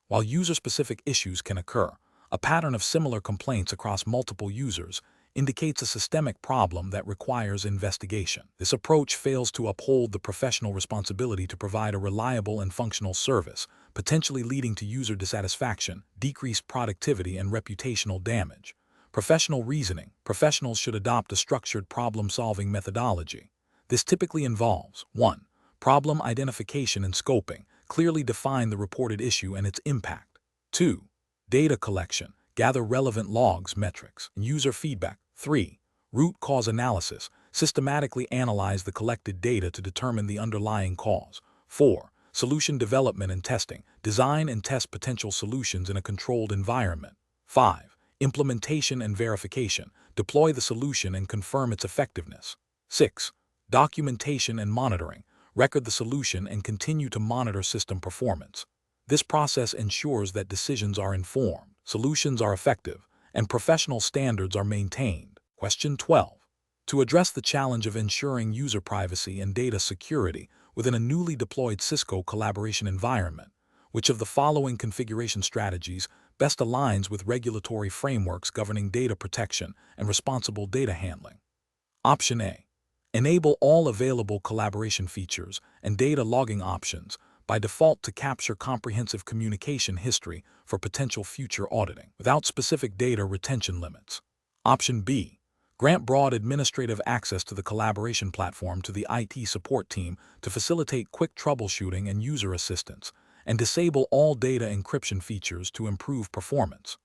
While user-specific issues can occur, a pattern of similar complaints across multiple users indicates a systemic problem that requires investigation. This approach fails to uphold the professional responsibility to provide a reliable and functional service, potentially leading to user dissatisfaction, decreased productivity, and reputational damage. Professional reasoning. Professionals should adopt a structured problem-solving methodology. This typically involves 1. Problem identification and scoping. Clearly define the reported issue and its impact. 2. Data collection. Gather relevant logs, metrics, and user feedback. 3. Root cause analysis. Systematically analyze the collected data to determine the underlying cause. 4. Solution development and testing. Design and test potential solutions in a controlled environment. 5. Implementation and verification. Deploy the solution and confirm its effectiveness. 6. Documentation and monitoring. Record the solution and continue to monitor system performance. This process ensures that decisions are informed, solutions are effective, and professional standards are maintained. Question 12. To address the challenge of ensuring user privacy and data security within a newly deployed Cisco collaboration environment, which of the following configuration strategies best aligns with regulatory frameworks governing data protection and responsible data handling? Option A. Enable all available collaboration features and data logging options by default to capture comprehensive communication history for potential future auditing, without specific data retention limits. Option B. Grant broad administrative access to the collaboration platform to the IT support team to facilitate quick troubleshooting and user assistance, and disable all data encryption features to improve performance.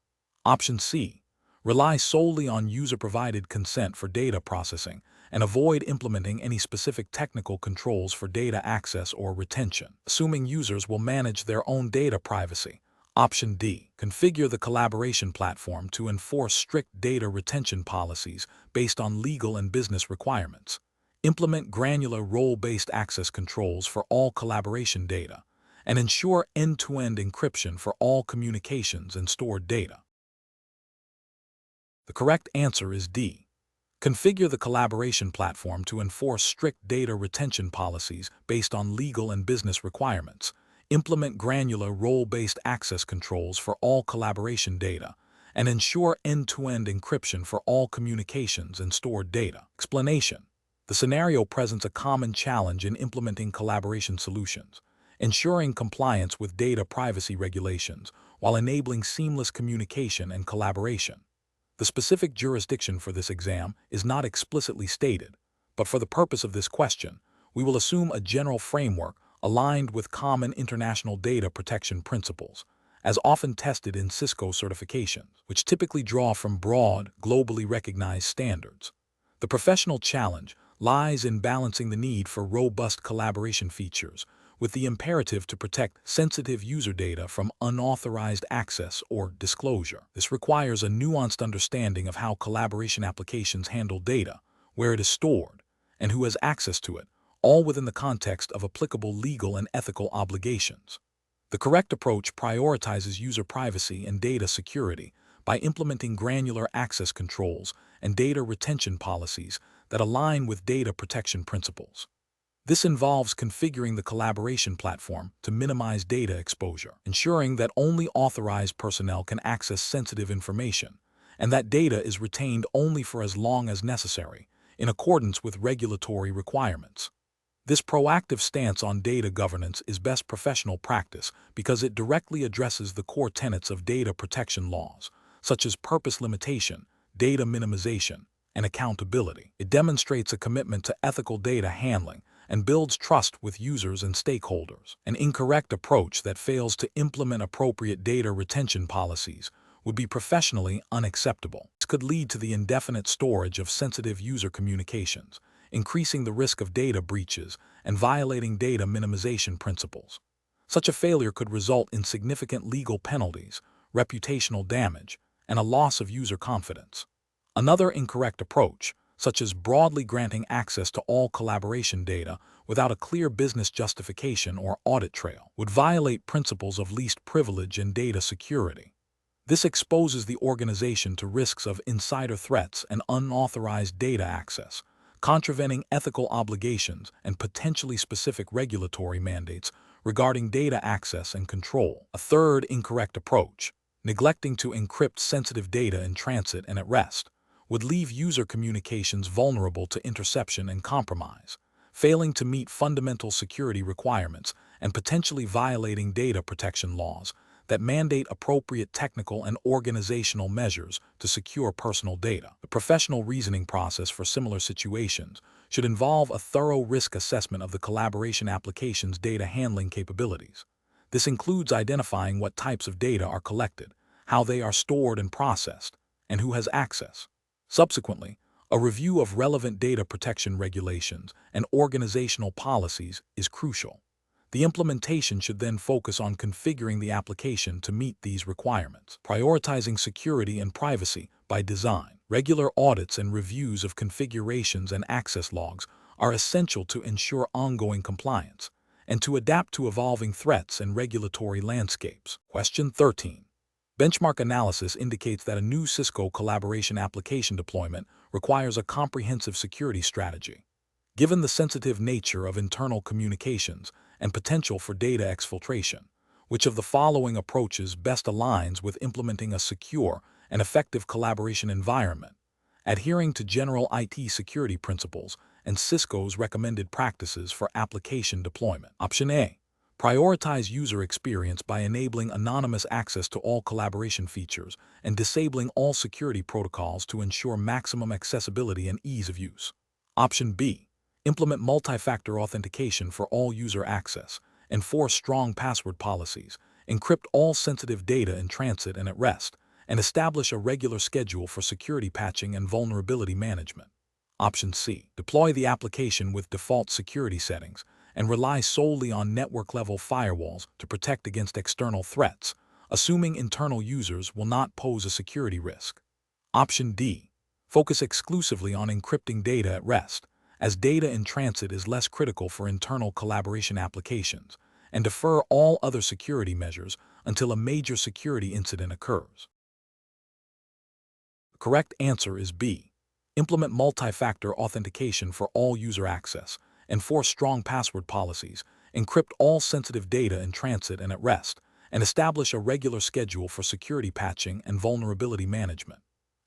Option C. Rely solely on user-provided consent for data processing and avoid implementing any specific technical controls for data access or retention, assuming users will manage their own data privacy. Option D. Configure the collaboration platform to enforce strict data retention policies based on legal and business requirements. Implement granular role-based access controls for all collaboration data, and ensure end-to-end encryption for all communications and stored data. The correct answer is D. Configure the collaboration platform to enforce strict data retention policies based on legal and business requirements. Implement granular role-based access controls for all collaboration data, and ensure end-to-end encryption for all communications and stored data. Explanation. The scenario presents a common challenge in implementing collaboration solutions, ensuring compliance with data privacy regulations while enabling seamless communication and collaboration. The specific jurisdiction for this exam is not explicitly stated, but for the purpose of this question, we will assume a general framework aligned with common international data protection principles, as often tested in Cisco certifications, which typically draw from broad, globally recognized standards. The professional challenge lies in balancing the need for robust collaboration features with the imperative to protect sensitive user data from unauthorized access or disclosure. This requires a nuanced understanding of how collaboration applications handle data, where it is stored, and who has access to it, all within the context of applicable legal and ethical obligations. The correct approach prioritizes user privacy and data security by implementing granular access controls and data retention policies that align with data protection principles. This involves configuring the collaboration platform to minimize data exposure, ensuring that only authorized personnel can access sensitive information, and that data is retained only for as long as necessary, in accordance with regulatory requirements. This proactive stance on data governance is best professional practice because it directly addresses the core tenets of data protection laws, such as purpose limitation, data minimization, and accountability. It demonstrates a commitment to ethical data handling and builds trust with users and stakeholders. An incorrect approach that fails to implement appropriate data retention policies would be professionally unacceptable. This could lead to the indefinite storage of sensitive user communications, increasing the risk of data breaches and violating data minimization principles. Such a failure could result in significant legal penalties, reputational damage, and a loss of user confidence. Another incorrect approach, such as broadly granting access to all collaboration data without a clear business justification or audit trail, would violate principles of least privilege and data security. This exposes the organization to risks of insider threats and unauthorized data access, contravening ethical obligations and potentially specific regulatory mandates regarding data access and control. A third incorrect approach, neglecting to encrypt sensitive data in transit and at rest, would leave user communications vulnerable to interception and compromise, failing to meet fundamental security requirements and potentially violating data protection laws that mandate appropriate technical and organizational measures to secure personal data. The professional reasoning process for similar situations should involve a thorough risk assessment of the collaboration application's data handling capabilities. This includes identifying what types of data are collected, how they are stored and processed, and who has access. Subsequently, a review of relevant data protection regulations and organizational policies is crucial. The implementation should then focus on configuring the application to meet these requirements, prioritizing security and privacy by design. Regular audits and reviews of configurations and access logs are essential to ensure ongoing compliance and to adapt to evolving threats and regulatory landscapes. Question 13. Benchmark analysis indicates that a new Cisco collaboration application deployment requires a comprehensive security strategy. Given the sensitive nature of internal communications and potential for data exfiltration, which of the following approaches best aligns with implementing a secure and effective collaboration environment, adhering to general IT security principles and Cisco's recommended practices for application deployment? Option A. Prioritize user experience by enabling anonymous access to all collaboration features and disabling all security protocols to ensure maximum accessibility and ease of use. Option B. Implement multi-factor authentication for all user access, enforce strong password policies, encrypt all sensitive data in transit and at rest, and establish a regular schedule for security patching and vulnerability management. Option C. Deploy the application with default security settings and rely solely on network-level firewalls to protect against external threats, assuming internal users will not pose a security risk. Option D. Focus exclusively on encrypting data at rest, as data in transit is less critical for internal collaboration applications, and defer all other security measures until a major security incident occurs. The correct answer is B. Implement multi-factor authentication for all user access, enforce strong password policies, encrypt all sensitive data in transit and at rest, and establish a regular schedule for security patching and vulnerability management.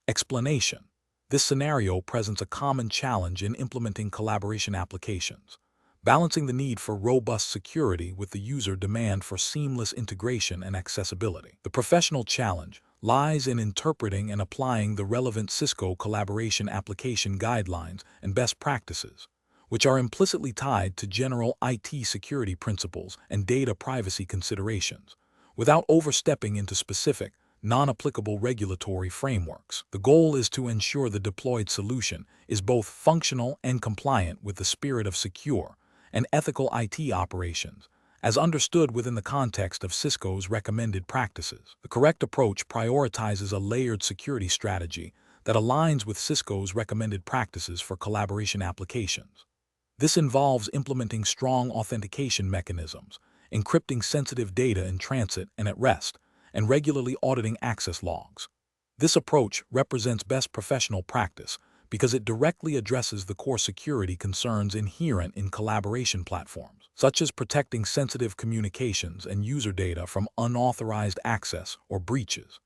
Explanation. This scenario presents a common challenge in implementing collaboration applications, balancing the need for robust security with the user demand for seamless integration and accessibility. The professional challenge lies in interpreting and applying the relevant Cisco collaboration application guidelines and best practices, which are implicitly tied to general IT security principles and data privacy considerations, without overstepping into specific, non-applicable regulatory frameworks. The goal is to ensure the deployed solution is both functional and compliant with the spirit of secure and ethical IT operations, as understood within the context of Cisco's recommended practices. The correct approach prioritizes a layered security strategy that aligns with Cisco's recommended practices for collaboration applications. This involves implementing strong authentication mechanisms, encrypting sensitive data in transit and at rest, and regularly auditing access logs. This approach represents best professional practice because it directly addresses the core security concerns inherent in collaboration platforms, such as protecting sensitive communications and user data from unauthorized access or breaches.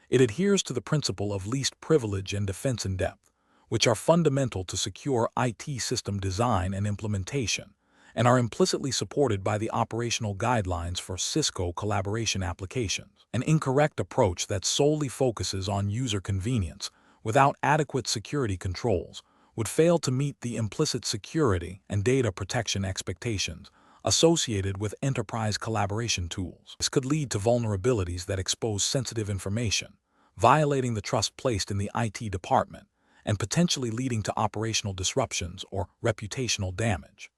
It adheres to the principle of least privilege and defense in depth, which are fundamental to secure IT system design and implementation, and are implicitly supported by the operational guidelines for Cisco collaboration applications. An incorrect approach that solely focuses on user convenience without adequate security controls would fail to meet the implicit security and data protection expectations associated with enterprise collaboration tools. This could lead to vulnerabilities that expose sensitive information, violating the trust placed in the IT department, and potentially leading to operational disruptions or reputational damage.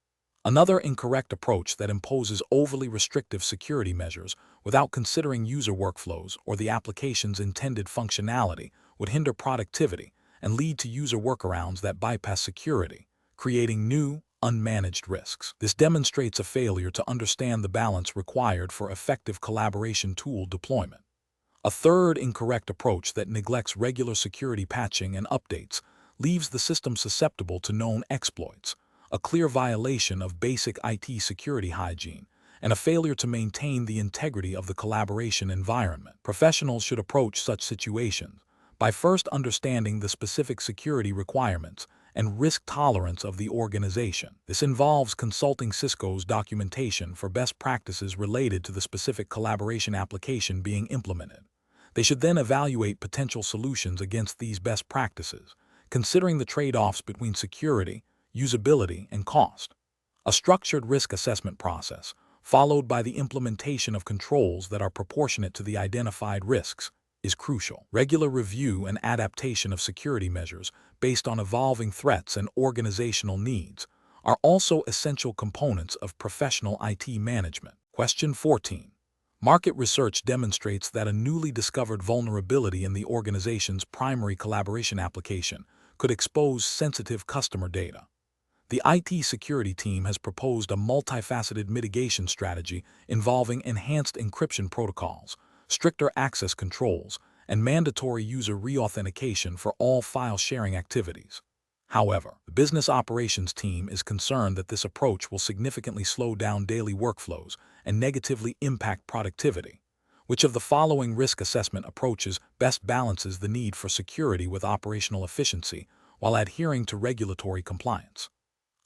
Another incorrect approach that imposes overly restrictive security measures without considering user workflows or the application's intended functionality would hinder productivity and lead to user workarounds that bypass security, creating new, unmanaged risks. This demonstrates a failure to understand the balance required for effective collaboration tool deployment. A third incorrect approach that neglects regular security patching and updates leaves the system susceptible to known exploits, a clear violation of basic IT security hygiene, and a failure to maintain the integrity of the collaboration environment. Professionals should approach such situations by first understanding the specific security requirements and risk tolerance of the organization. This involves consulting Cisco's documentation for best practices related to the specific collaboration application being implemented. They should then evaluate potential solutions against these best practices, considering the trade-offs between security, usability, and cost. A structured risk assessment process, followed by the implementation of controls that are proportionate to the identified risks, is crucial. Regular review and adaptation of security measures based on evolving threats and organizational needs are also essential components of professional IT management. Question 14. Market research demonstrates that a newly discovered vulnerability in the organization's primary collaboration application could expose sensitive customer data. The IT security team has proposed a multifaceted mitigation strategy involving enhanced encryption protocols, stricter access controls, and mandatory user reauthentication for all file sharing activities. However, the business operations team is concerned that this approach will significantly slow down daily workflows and negatively impact productivity. Which of the following risk assessment approaches best balances the need for security with operational efficiency while adhering to regulatory compliance?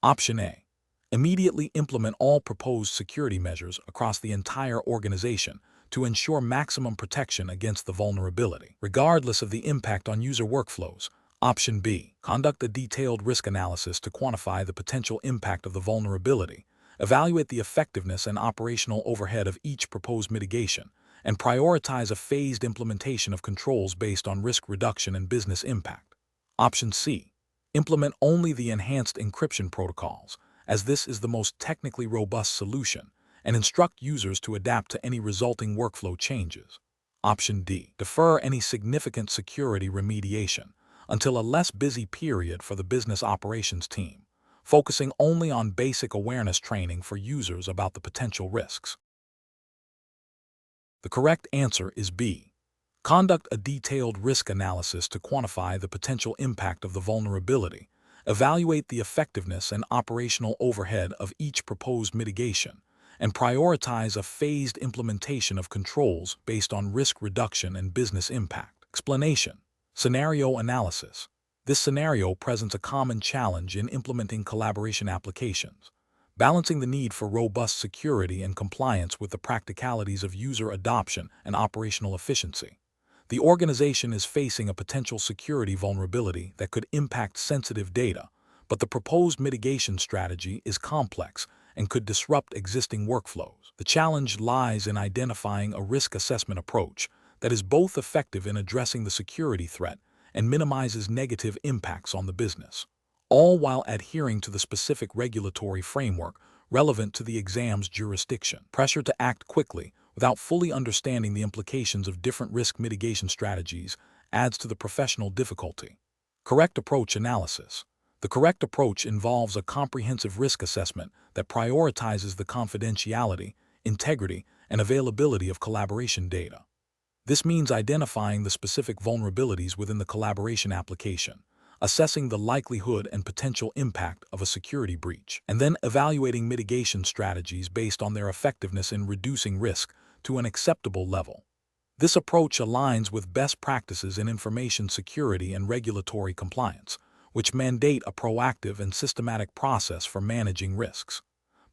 Option A. Immediately implement all proposed security measures across the entire organization to ensure maximum protection against the vulnerability, regardless of the impact on user workflows. Option B. Conduct a detailed risk analysis to quantify the potential impact of the vulnerability, evaluate the effectiveness and operational overhead of each proposed mitigation, and prioritize a phased implementation of controls based on risk reduction and business impact. Option C. Implement only the enhanced encryption protocols, as this is the most technically robust solution, and instruct users to adapt to any resulting workflow changes. Option D. Defer any significant security remediation until a less busy period for the business operations team, focusing only on basic awareness training for users about the potential risks. The correct answer is B. Conduct a detailed risk analysis to quantify the potential impact of the vulnerability, evaluate the effectiveness and operational overhead of each proposed mitigation, and prioritize a phased implementation of controls based on risk reduction and business impact. Explanation. Scenario analysis. This scenario presents a common challenge in implementing collaboration applications, balancing the need for robust security and compliance with the practicalities of user adoption and operational efficiency. The organization is facing a potential security vulnerability that could impact sensitive data, but the proposed mitigation strategy is complex and could disrupt existing workflows. The challenge lies in identifying a risk assessment approach that is both effective in addressing the security threat and minimizes negative impacts on the business, all while adhering to the specific regulatory framework relevant to the exam's jurisdiction. Pressure to act quickly without fully understanding the implications of different risk mitigation strategies adds to the professional difficulty. Correct approach analysis. The correct approach involves a comprehensive risk assessment that prioritizes the confidentiality, integrity, and availability of collaboration data. This means identifying the specific vulnerabilities within the collaboration application, assessing the likelihood and potential impact of a security breach, and then evaluating mitigation strategies based on their effectiveness in reducing risk to an acceptable level. This approach aligns with best practices in information security and regulatory compliance, which mandate a proactive and systematic process for managing risks.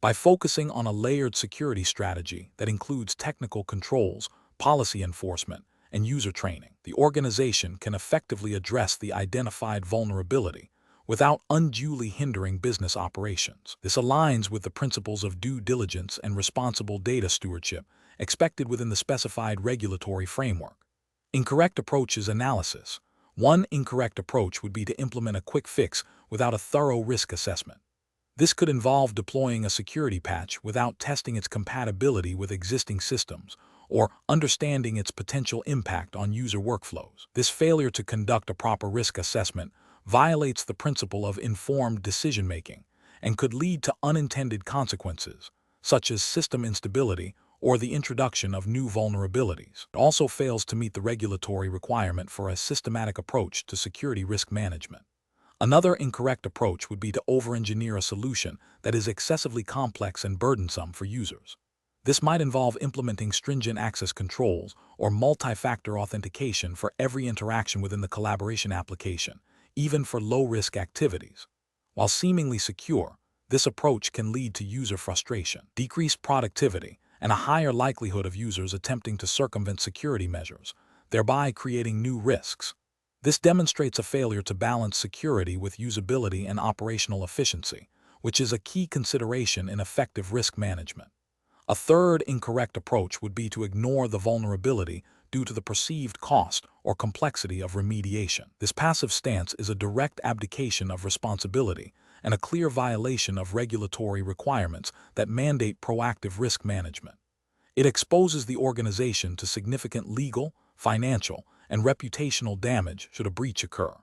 By focusing on a layered security strategy that includes technical controls, policy enforcement, and user training, the organization can effectively address the identified vulnerability without unduly hindering business operations. This aligns with the principles of due diligence and responsible data stewardship expected within the specified regulatory framework. Incorrect approaches analysis. One incorrect approach would be to implement a quick fix without a thorough risk assessment. This could involve deploying a security patch without testing its compatibility with existing systems or understanding its potential impact on user workflows. This failure to conduct a proper risk assessment violates the principle of informed decision-making and could lead to unintended consequences, such as system instability or the introduction of new vulnerabilities. It also fails to meet the regulatory requirement for a systematic approach to security risk management. Another incorrect approach would be to over-engineer a solution that is excessively complex and burdensome for users. This might involve implementing stringent access controls or multi-factor authentication for every interaction within the collaboration application, even for low-risk activities. While seemingly secure, this approach can lead to user frustration, decreased productivity, and a higher likelihood of users attempting to circumvent security measures, thereby creating new risks. This demonstrates a failure to balance security with usability and operational efficiency, which is a key consideration in effective risk management. A third incorrect approach would be to ignore the vulnerability due to the perceived cost or complexity of remediation. This passive stance is a direct abdication of responsibility and a clear violation of regulatory requirements that mandate proactive risk management. It exposes the organization to significant legal, financial, and reputational damage should a breach occur.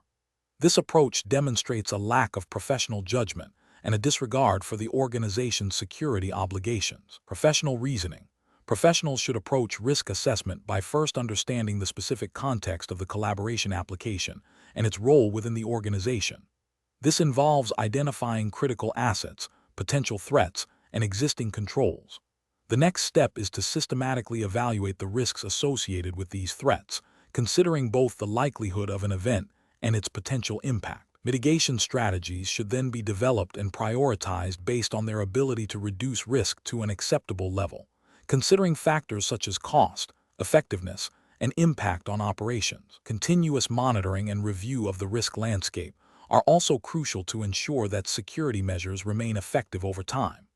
This approach demonstrates a lack of professional judgment and a disregard for the organization's security obligations. Professional reasoning. Professionals should approach risk assessment by first understanding the specific context of the collaboration application and its role within the organization. This involves identifying critical assets, potential threats, and existing controls. The next step is to systematically evaluate the risks associated with these threats, considering both the likelihood of an event and its potential impact. Mitigation strategies should then be developed and prioritized based on their ability to reduce risk to an acceptable level, considering factors such as cost, effectiveness, and impact on operations. Continuous monitoring and review of the risk landscape are also crucial to ensure that security measures remain effective over time.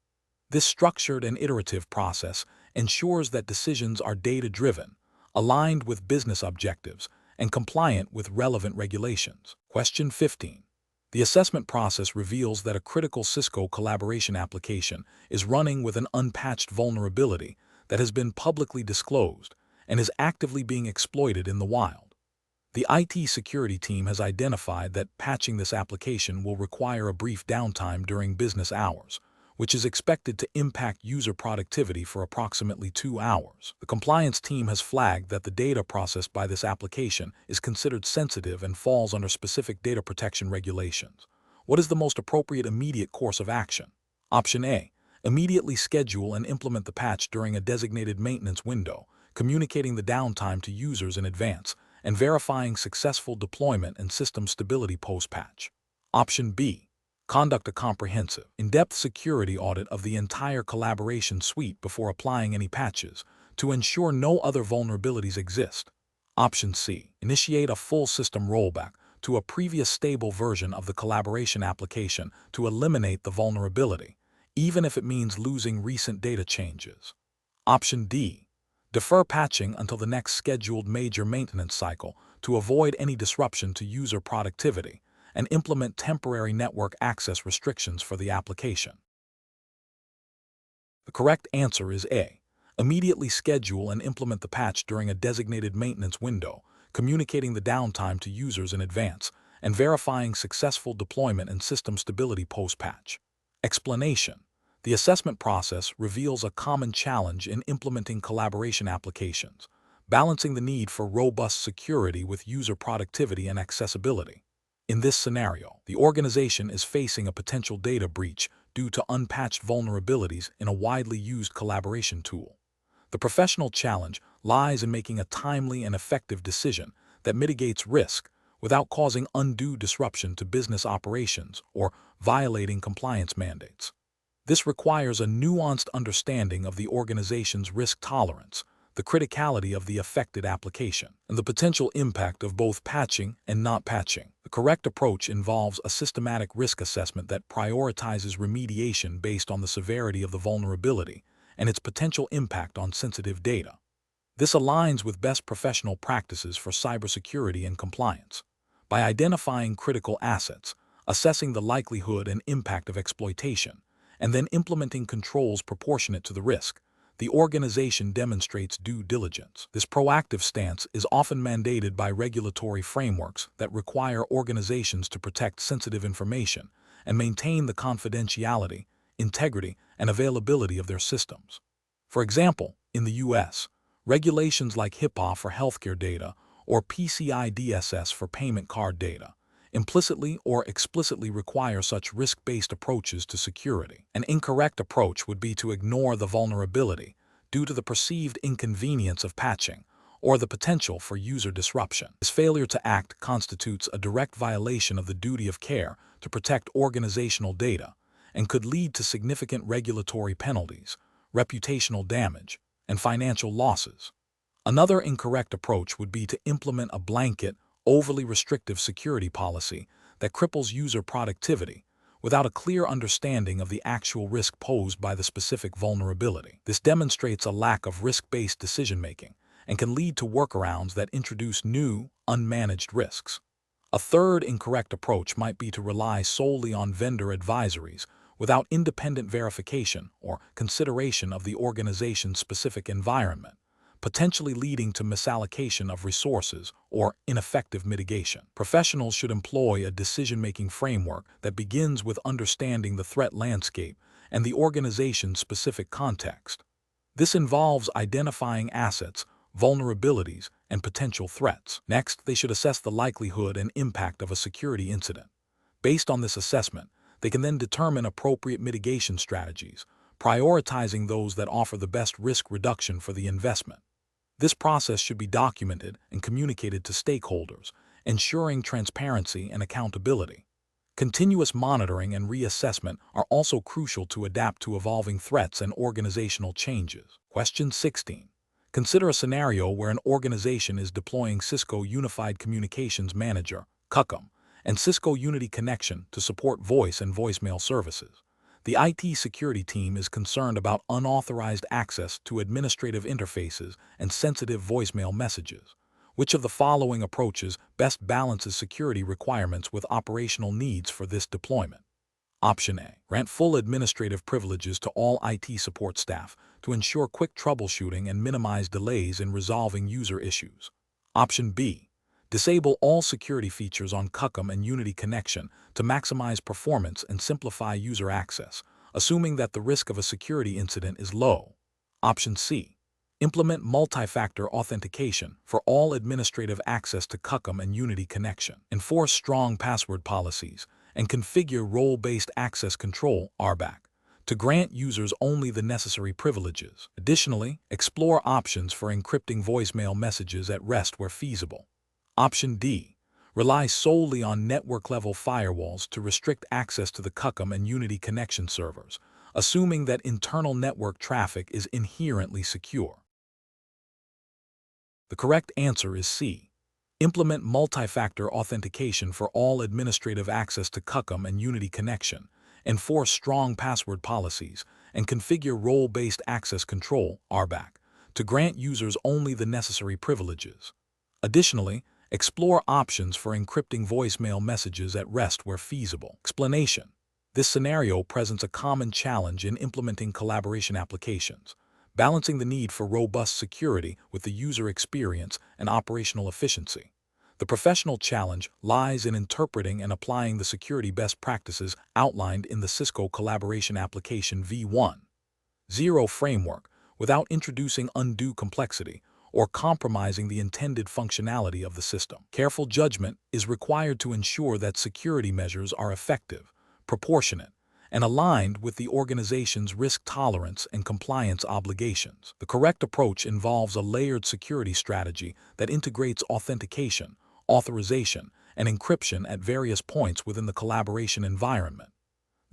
This structured and iterative process ensures that decisions are data-driven, aligned with business objectives, and compliant with relevant regulations. Question 15. The assessment process reveals that a critical Cisco collaboration application is running with an unpatched vulnerability that has been publicly disclosed and is actively being exploited in the wild. The IT security team has identified that patching this application will require a brief downtime during business hours, which is expected to impact user productivity for approximately 2 hours. The compliance team has flagged that the data processed by this application is considered sensitive and falls under specific data protection regulations. What is the most appropriate immediate course of action? Option A. Immediately schedule and implement the patch during a designated maintenance window, communicating the downtime to users in advance, and verifying successful deployment and system stability post-patch. Option B. Conduct a comprehensive, in-depth security audit of the entire collaboration suite before applying any patches to ensure no other vulnerabilities exist. Option C. Initiate a full system rollback to a previous stable version of the collaboration application to eliminate the vulnerability, even if it means losing recent data changes. Option D. Defer patching until the next scheduled major maintenance cycle to avoid any disruption to user productivity, and implement temporary network access restrictions for the application. The correct answer is A. Immediately schedule and implement the patch during a designated maintenance window, communicating the downtime to users in advance, and verifying successful deployment and system stability post-patch. Explanation. The assessment process reveals a common challenge in implementing collaboration applications, balancing the need for robust security with user productivity and accessibility. In this scenario, the organization is facing a potential data breach due to unpatched vulnerabilities in a widely used collaboration tool. The professional challenge lies in making a timely and effective decision that mitigates risk without causing undue disruption to business operations or violating compliance mandates. This requires a nuanced understanding of the organization's risk tolerance, the criticality of the affected application, and the potential impact of both patching and not patching. The correct approach involves a systematic risk assessment that prioritizes remediation based on the severity of the vulnerability and its potential impact on sensitive data. This aligns with best professional practices for cybersecurity and compliance. By identifying critical assets, assessing the likelihood and impact of exploitation, and then implementing controls proportionate to the risk, the organization demonstrates due diligence. This proactive stance is often mandated by regulatory frameworks that require organizations to protect sensitive information and maintain the confidentiality, integrity, and availability of their systems. For example, in the U.S., regulations like HIPAA for healthcare data or PCI DSS for payment card data implicitly or explicitly require such risk-based approaches to security. An incorrect approach would be to ignore the vulnerability due to the perceived inconvenience of patching or the potential for user disruption. This failure to act constitutes a direct violation of the duty of care to protect organizational data and could lead to significant regulatory penalties, reputational damage, and financial losses. Another incorrect approach would be to implement a blanket, overly restrictive security policy that cripples user productivity without a clear understanding of the actual risk posed by the specific vulnerability. This demonstrates a lack of risk-based decision-making and can lead to workarounds that introduce new, unmanaged risks. A third incorrect approach might be to rely solely on vendor advisories without independent verification or consideration of the organization's specific environment, potentially leading to misallocation of resources or ineffective mitigation. Professionals should employ a decision-making framework that begins with understanding the threat landscape and the organization's specific context. This involves identifying assets, vulnerabilities, and potential threats. Next, they should assess the likelihood and impact of a security incident. Based on this assessment, they can then determine appropriate mitigation strategies, prioritizing those that offer the best risk reduction for the investment. This process should be documented and communicated to stakeholders, ensuring transparency and accountability. Continuous monitoring and reassessment are also crucial to adapt to evolving threats and organizational changes. Question 16. Consider a scenario where an organization is deploying Cisco Unified Communications Manager, CUCM, and Cisco Unity Connection to support voice and voicemail services. The IT security team is concerned about unauthorized access to administrative interfaces and sensitive voicemail messages. Which of the following approaches best balances security requirements with operational needs for this deployment? Option A. Grant full administrative privileges to all IT support staff to ensure quick troubleshooting and minimize delays in resolving user issues. Option B. Disable all security features on CUCM and Unity Connection to maximize performance and simplify user access, assuming that the risk of a security incident is low. Option C. Implement multi-factor authentication for all administrative access to CUCM and Unity Connection. Enforce strong password policies and configure role-based access control (RBAC) to grant users only the necessary privileges. Additionally, explore options for encrypting voicemail messages at rest where feasible. Option D. Rely solely on network-level firewalls to restrict access to the CUCM and Unity Connection servers, assuming that internal network traffic is inherently secure. The correct answer is C. Implement multi-factor authentication for all administrative access to CUCM and Unity Connection, enforce strong password policies, and configure role-based access control (RBAC) to grant users only the necessary privileges. Additionally, explore options for encrypting voicemail messages at rest where feasible. Explanation. This scenario presents a common challenge in implementing collaboration applications, balancing the need for robust security with the user experience and operational efficiency. The professional challenge lies in interpreting and applying the security best practices outlined in the Cisco Collaboration Application v1.0 framework without introducing undue complexity or compromising the intended functionality of the system. Careful judgment is required to ensure that security measures are effective, proportionate, and aligned with the organization's risk tolerance and compliance obligations. The correct approach involves a layered security strategy that integrates authentication, authorization, and encryption at various points within the collaboration environment.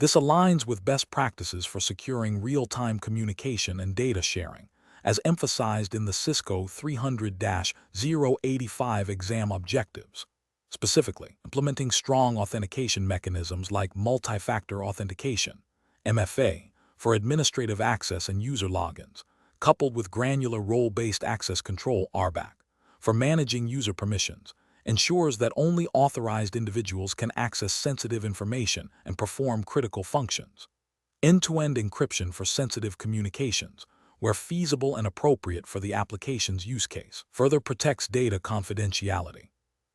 This aligns with best practices for securing real-time communication and data sharing, as emphasized in the Cisco 300-085 exam objectives. Specifically, implementing strong authentication mechanisms like multi-factor authentication, MFA, for administrative access and user logins, coupled with granular role-based access control, RBAC, for managing user permissions, ensures that only authorized individuals can access sensitive information and perform critical functions. End-to-end encryption for sensitive communications, where feasible and appropriate for the application's use case, further protects data confidentiality.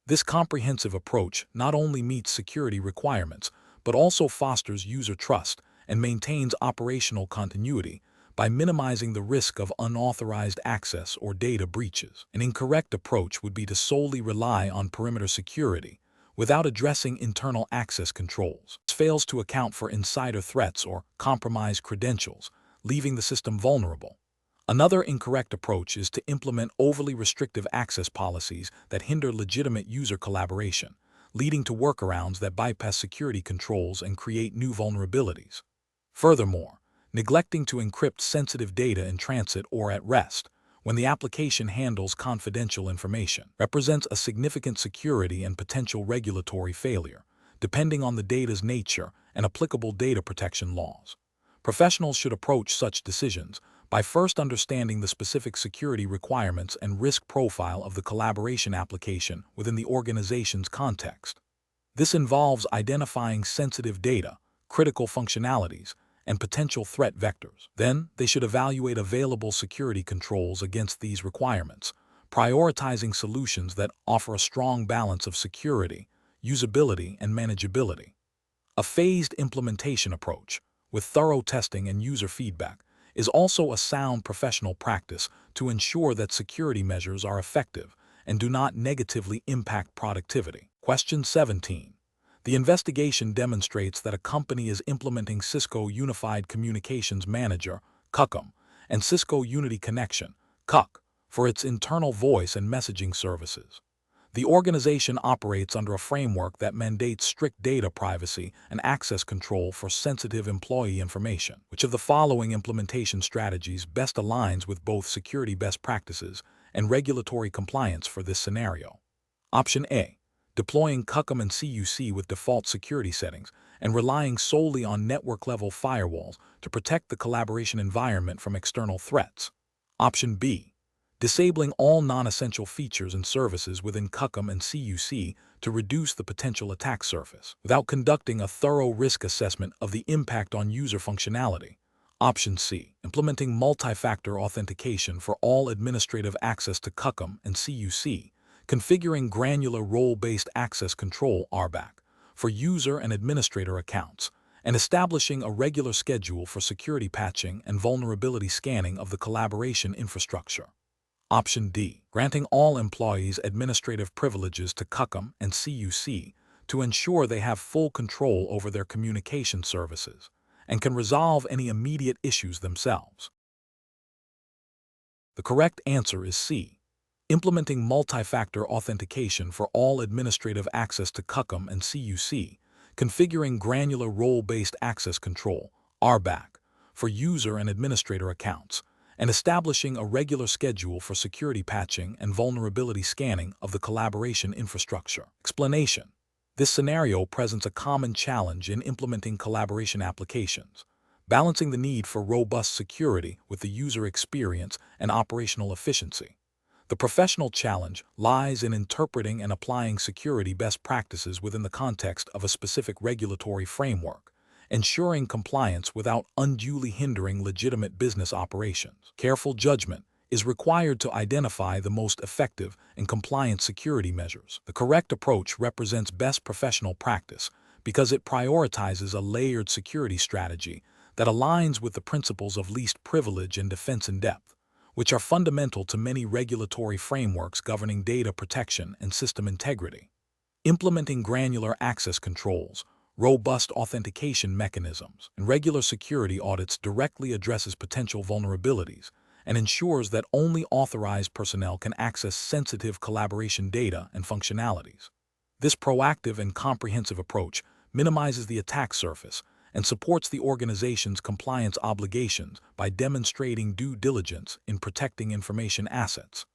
This comprehensive approach not only meets security requirements, but also fosters user trust and maintains operational continuity by minimizing the risk of unauthorized access or data breaches. An incorrect approach would be to solely rely on perimeter security without addressing internal access controls. This fails to account for insider threats or compromised credentials, leaving the system vulnerable. Another incorrect approach is to implement overly restrictive access policies that hinder legitimate user collaboration, leading to workarounds that bypass security controls and create new vulnerabilities. Furthermore, neglecting to encrypt sensitive data in transit or at rest, when the application handles confidential information, represents a significant security and potential regulatory failure, depending on the data's nature and applicable data protection laws. Professionals should approach such decisions by first understanding the specific security requirements and risk profile of the collaboration application within the organization's context. This involves identifying sensitive data, critical functionalities, and potential threat vectors. Then, they should evaluate available security controls against these requirements, prioritizing solutions that offer a strong balance of security, usability, and manageability. A phased implementation approach, with thorough testing and user feedback, is also a sound professional practice to ensure that security measures are effective and do not negatively impact productivity. Question 17. The investigation demonstrates that a company is implementing Cisco Unified Communications Manager, CUCM, and Cisco Unity Connection, CUC, for its internal voice and messaging services. The organization operates under a framework that mandates strict data privacy and access control for sensitive employee information. Which of the following implementation strategies best aligns with both security best practices and regulatory compliance for this scenario? Option A. Deploying CUCM and CUC with default security settings and relying solely on network-level firewalls to protect the collaboration environment from external threats. Option B. Disabling all non-essential features and services within CUCM and CUC to reduce the potential attack surface, without conducting a thorough risk assessment of the impact on user functionality. Option C. Implementing multi-factor authentication for all administrative access to CUCM and CUC, configuring granular role-based access control (RBAC) for user and administrator accounts, and establishing a regular schedule for security patching and vulnerability scanning of the collaboration infrastructure. Option D. Granting all employees administrative privileges to CUCM and CUC to ensure they have full control over their communication services and can resolve any immediate issues themselves. The correct answer is C. Implementing multi-factor authentication for all administrative access to CUCM and CUC, configuring granular role-based access control, RBAC, for user and administrator accounts, and establishing a regular schedule for security patching and vulnerability scanning of the collaboration infrastructure. Explanation. This scenario presents a common challenge in implementing collaboration applications, balancing the need for robust security with the user experience and operational efficiency. The professional challenge lies in interpreting and applying security best practices within the context of a specific regulatory framework, ensuring compliance without unduly hindering legitimate business operations. Careful judgment is required to identify the most effective and compliant security measures. The correct approach represents best professional practice because it prioritizes a layered security strategy that aligns with the principles of least privilege and defense in depth, which are fundamental to many regulatory frameworks governing data protection and system integrity. Implementing granular access controls, robust authentication mechanisms, and regular security audits directly addresses potential vulnerabilities and ensures that only authorized personnel can access sensitive collaboration data and functionalities. This proactive and comprehensive approach minimizes the attack surface and supports the organization's compliance obligations by demonstrating due diligence in protecting information assets.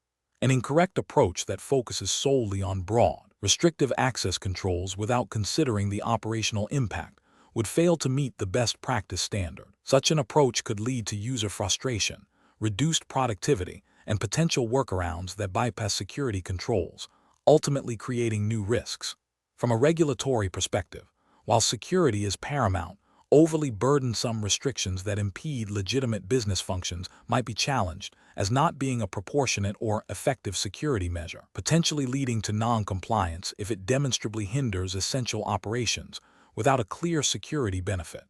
An incorrect approach that focuses solely on broad, restrictive access controls without considering the operational impact would fail to meet the best practice standard. Such an approach could lead to user frustration, reduced productivity, and potential workarounds that bypass security controls, ultimately creating new risks. From a regulatory perspective, while security is paramount, overly burdensome restrictions that impede legitimate business functions might be challenged as not being a proportionate or effective security measure, potentially leading to non-compliance if it demonstrably hinders essential operations without a clear security benefit.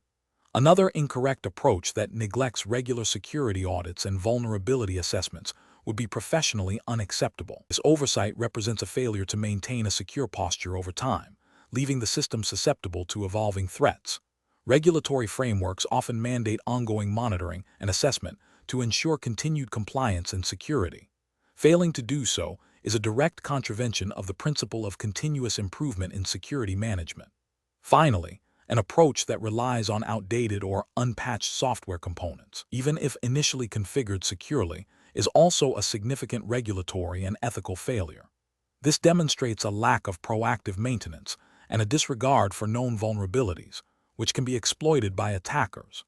Another incorrect approach that neglects regular security audits and vulnerability assessments would be professionally unacceptable. This oversight represents a failure to maintain a secure posture over time, leaving the system susceptible to evolving threats. Regulatory frameworks often mandate ongoing monitoring and assessment to ensure continued compliance and security. Failing to do so is a direct contravention of the principle of continuous improvement in security management. Finally, an approach that relies on outdated or unpatched software components, even if initially configured securely, is also a significant regulatory and ethical failure. This demonstrates a lack of proactive maintenance and a disregard for known vulnerabilities, which can be exploited by attackers.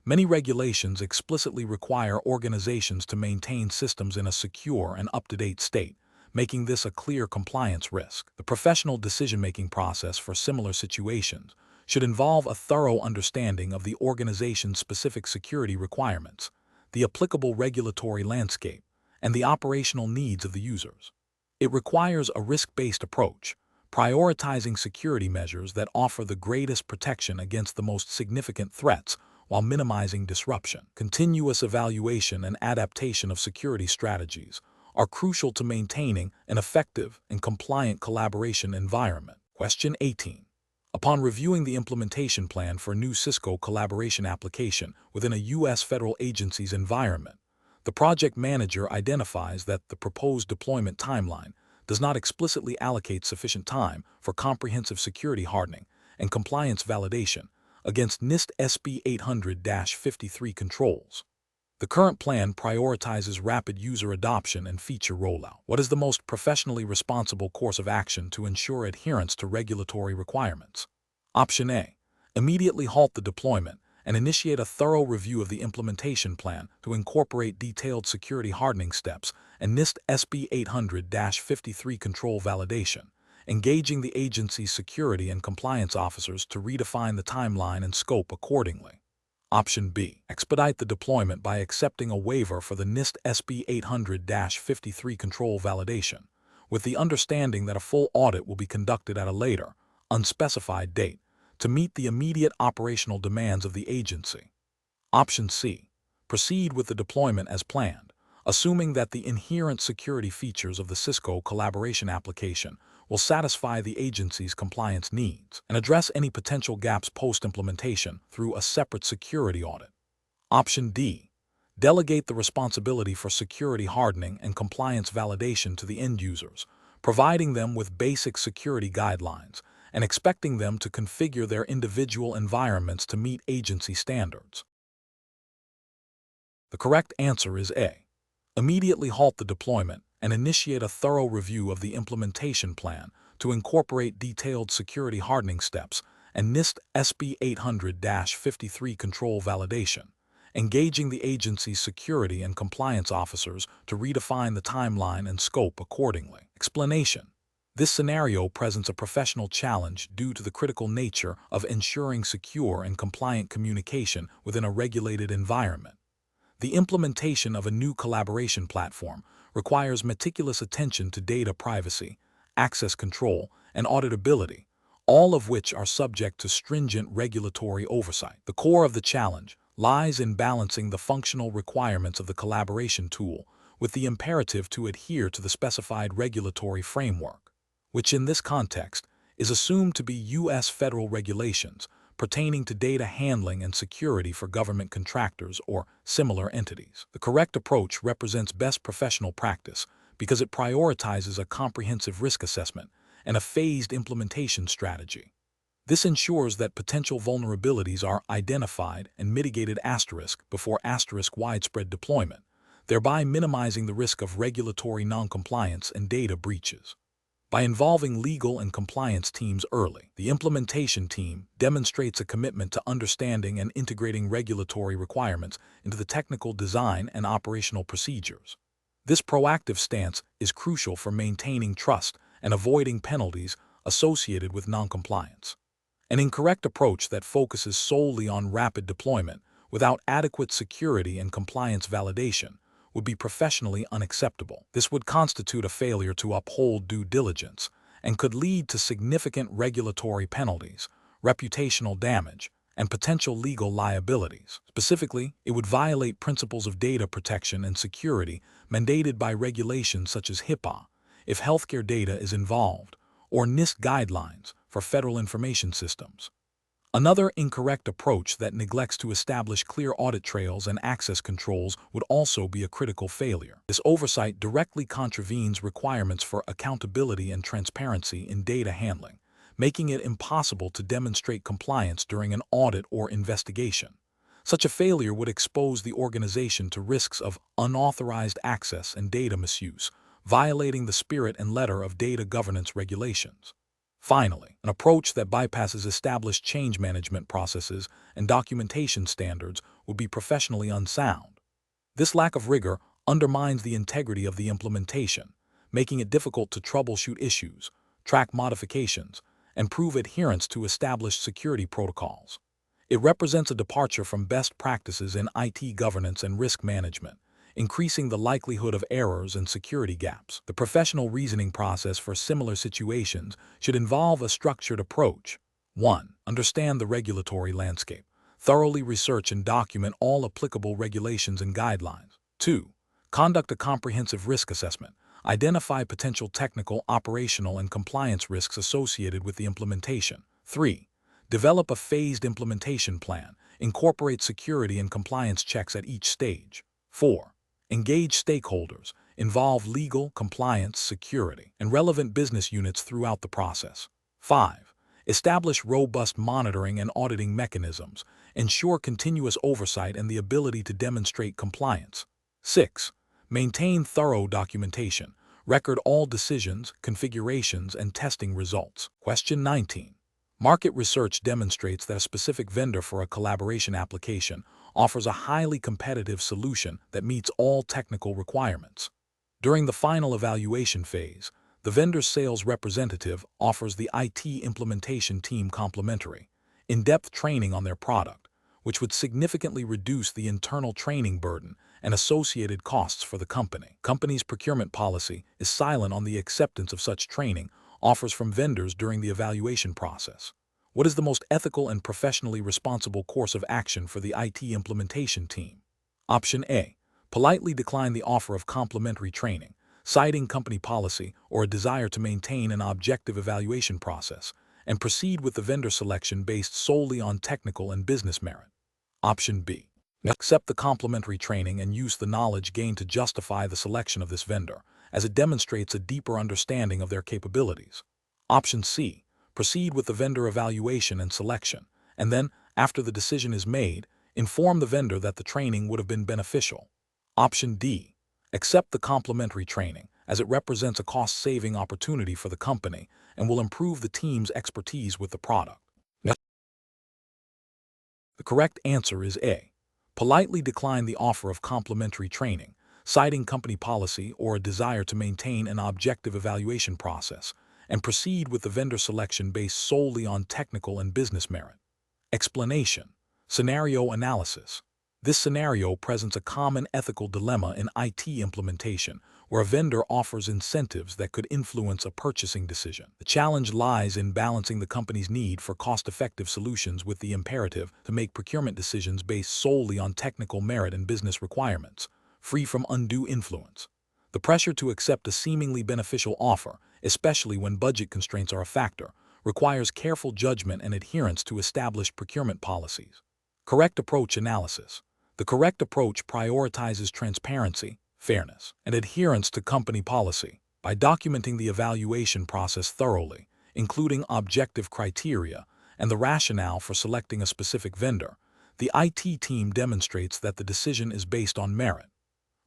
Many regulations explicitly require organizations to maintain systems in a secure and up-to-date state, making this a clear compliance risk. The professional decision-making process for similar situations should involve a thorough understanding of the organization's specific security requirements, the applicable regulatory landscape, and the operational needs of the users. It requires a risk-based approach, prioritizing security measures that offer the greatest protection against the most significant threats while minimizing disruption. Continuous evaluation and adaptation of security strategies are crucial to maintaining an effective and compliant collaboration environment. Question 18. Upon reviewing the implementation plan for a new Cisco collaboration application within a U.S. federal agency's environment, the project manager identifies that the proposed deployment timeline does not explicitly allocate sufficient time for comprehensive security hardening and compliance validation against NIST SB 800-53 controls. The current plan prioritizes rapid user adoption and feature rollout. What is the most professionally responsible course of action to ensure adherence to regulatory requirements? Option A. Immediately halt the deployment and initiate a thorough review of the implementation plan to incorporate detailed security hardening steps and NIST SB 800-53 control validation, engaging the agency's security and compliance officers to redefine the timeline and scope accordingly. Option B. Expedite the deployment by accepting a waiver for the NIST SB 800-53 control validation, with the understanding that a full audit will be conducted at a later, unspecified date to meet the immediate operational demands of the agency. Option C. Proceed with the deployment as planned, assuming that the inherent security features of the Cisco collaboration application will satisfy the agency's compliance needs and address any potential gaps post-implementation through a separate security audit. Option D. Delegate the responsibility for security hardening and compliance validation to the end users, providing them with basic security guidelines and expecting them to configure their individual environments to meet agency standards. The correct answer is A. Immediately halt the deployment and initiate a thorough review of the implementation plan to incorporate detailed security hardening steps and NIST SB 800-53 control validation, engaging the agency's security and compliance officers to redefine the timeline and scope accordingly. Explanation. This scenario presents a professional challenge due to the critical nature of ensuring secure and compliant communication within a regulated environment. The implementation of a new collaboration platform requires meticulous attention to data privacy, access control, and auditability, all of which are subject to stringent regulatory oversight. The core of the challenge lies in balancing the functional requirements of the collaboration tool with the imperative to adhere to the specified regulatory framework, which in this context is assumed to be U.S. federal regulations pertaining to data handling and security for government contractors or similar entities. The correct approach represents best professional practice because it prioritizes a comprehensive risk assessment and a phased implementation strategy. This ensures that potential vulnerabilities are identified and mitigated before widespread deployment, thereby minimizing the risk of regulatory noncompliance and data breaches. By involving legal and compliance teams early, the implementation team demonstrates a commitment to understanding and integrating regulatory requirements into the technical design and operational procedures. This proactive stance is crucial for maintaining trust and avoiding penalties associated with noncompliance. An incorrect approach that focuses solely on rapid deployment without adequate security and compliance validation would be professionally unacceptable. This would constitute a failure to uphold due diligence and could lead to significant regulatory penalties, reputational damage, and potential legal liabilities. Specifically, it would violate principles of data protection and security mandated by regulations such as HIPAA, if healthcare data is involved, or NIST guidelines for federal information systems. Another incorrect approach that neglects to establish clear audit trails and access controls would also be a critical failure. This oversight directly contravenes requirements for accountability and transparency in data handling, making it impossible to demonstrate compliance during an audit or investigation. Such a failure would expose the organization to risks of unauthorized access and data misuse, violating the spirit and letter of data governance regulations. Finally, an approach that bypasses established change management processes and documentation standards would be professionally unsound. This lack of rigor undermines the integrity of the implementation, making it difficult to troubleshoot issues, track modifications, and prove adherence to established security protocols. It represents a departure from best practices in IT governance and risk management, increasing the likelihood of errors and security gaps. The professional reasoning process for similar situations should involve a structured approach. 1. Understand the regulatory landscape. Thoroughly research and document all applicable regulations and guidelines. 2. Conduct a comprehensive risk assessment. Identify potential technical, operational, and compliance risks associated with the implementation. 3. Develop a phased implementation plan. Incorporate security and compliance checks at each stage. 4. Engage stakeholders, involve legal, compliance, security, and relevant business units throughout the process. 5. Establish robust monitoring and auditing mechanisms. Ensure continuous oversight and the ability to demonstrate compliance. 6. Maintain thorough documentation. Record all decisions, configurations, and testing results. Question 19. Market research demonstrates that a specific vendor for a collaboration application offers a highly competitive solution that meets all technical requirements. During the final evaluation phase, the vendor's sales representative offers the IT implementation team complimentary, in-depth training on their product, which would significantly reduce the internal training burden and associated costs for the company. Company's procurement policy is silent on the acceptance of such training offers from vendors during the evaluation process. What is the most ethical and professionally responsible course of action for the IT implementation team? Option A. Politely decline the offer of complimentary training, citing company policy or a desire to maintain an objective evaluation process, and proceed with the vendor selection based solely on technical and business merit. Option B. Accept the complimentary training and use the knowledge gained to justify the selection of this vendor, as it demonstrates a deeper understanding of their capabilities. Option C. Proceed with the vendor evaluation and selection, and then, after the decision is made, inform the vendor that the training would have been beneficial. Option D. Accept the complimentary training, as it represents a cost-saving opportunity for the company and will improve the team's expertise with the product. The correct answer is A. Politely decline the offer of complimentary training, citing company policy or a desire to maintain an objective evaluation process, and proceed with the vendor selection based solely on technical and business merit. Explanation. Scenario analysis. This scenario presents a common ethical dilemma in IT implementation, where a vendor offers incentives that could influence a purchasing decision. The challenge lies in balancing the company's need for cost-effective solutions with the imperative to make procurement decisions based solely on technical merit and business requirements, free from undue influence. The pressure to accept a seemingly beneficial offer, especially when budget constraints are a factor, requires careful judgment and adherence to established procurement policies. Correct approach analysis. The correct approach prioritizes transparency, fairness, and adherence to company policy by documenting the evaluation process thoroughly, including objective criteria, and the rationale for selecting a specific vendor, the IT team demonstrates that the decision is based on merit.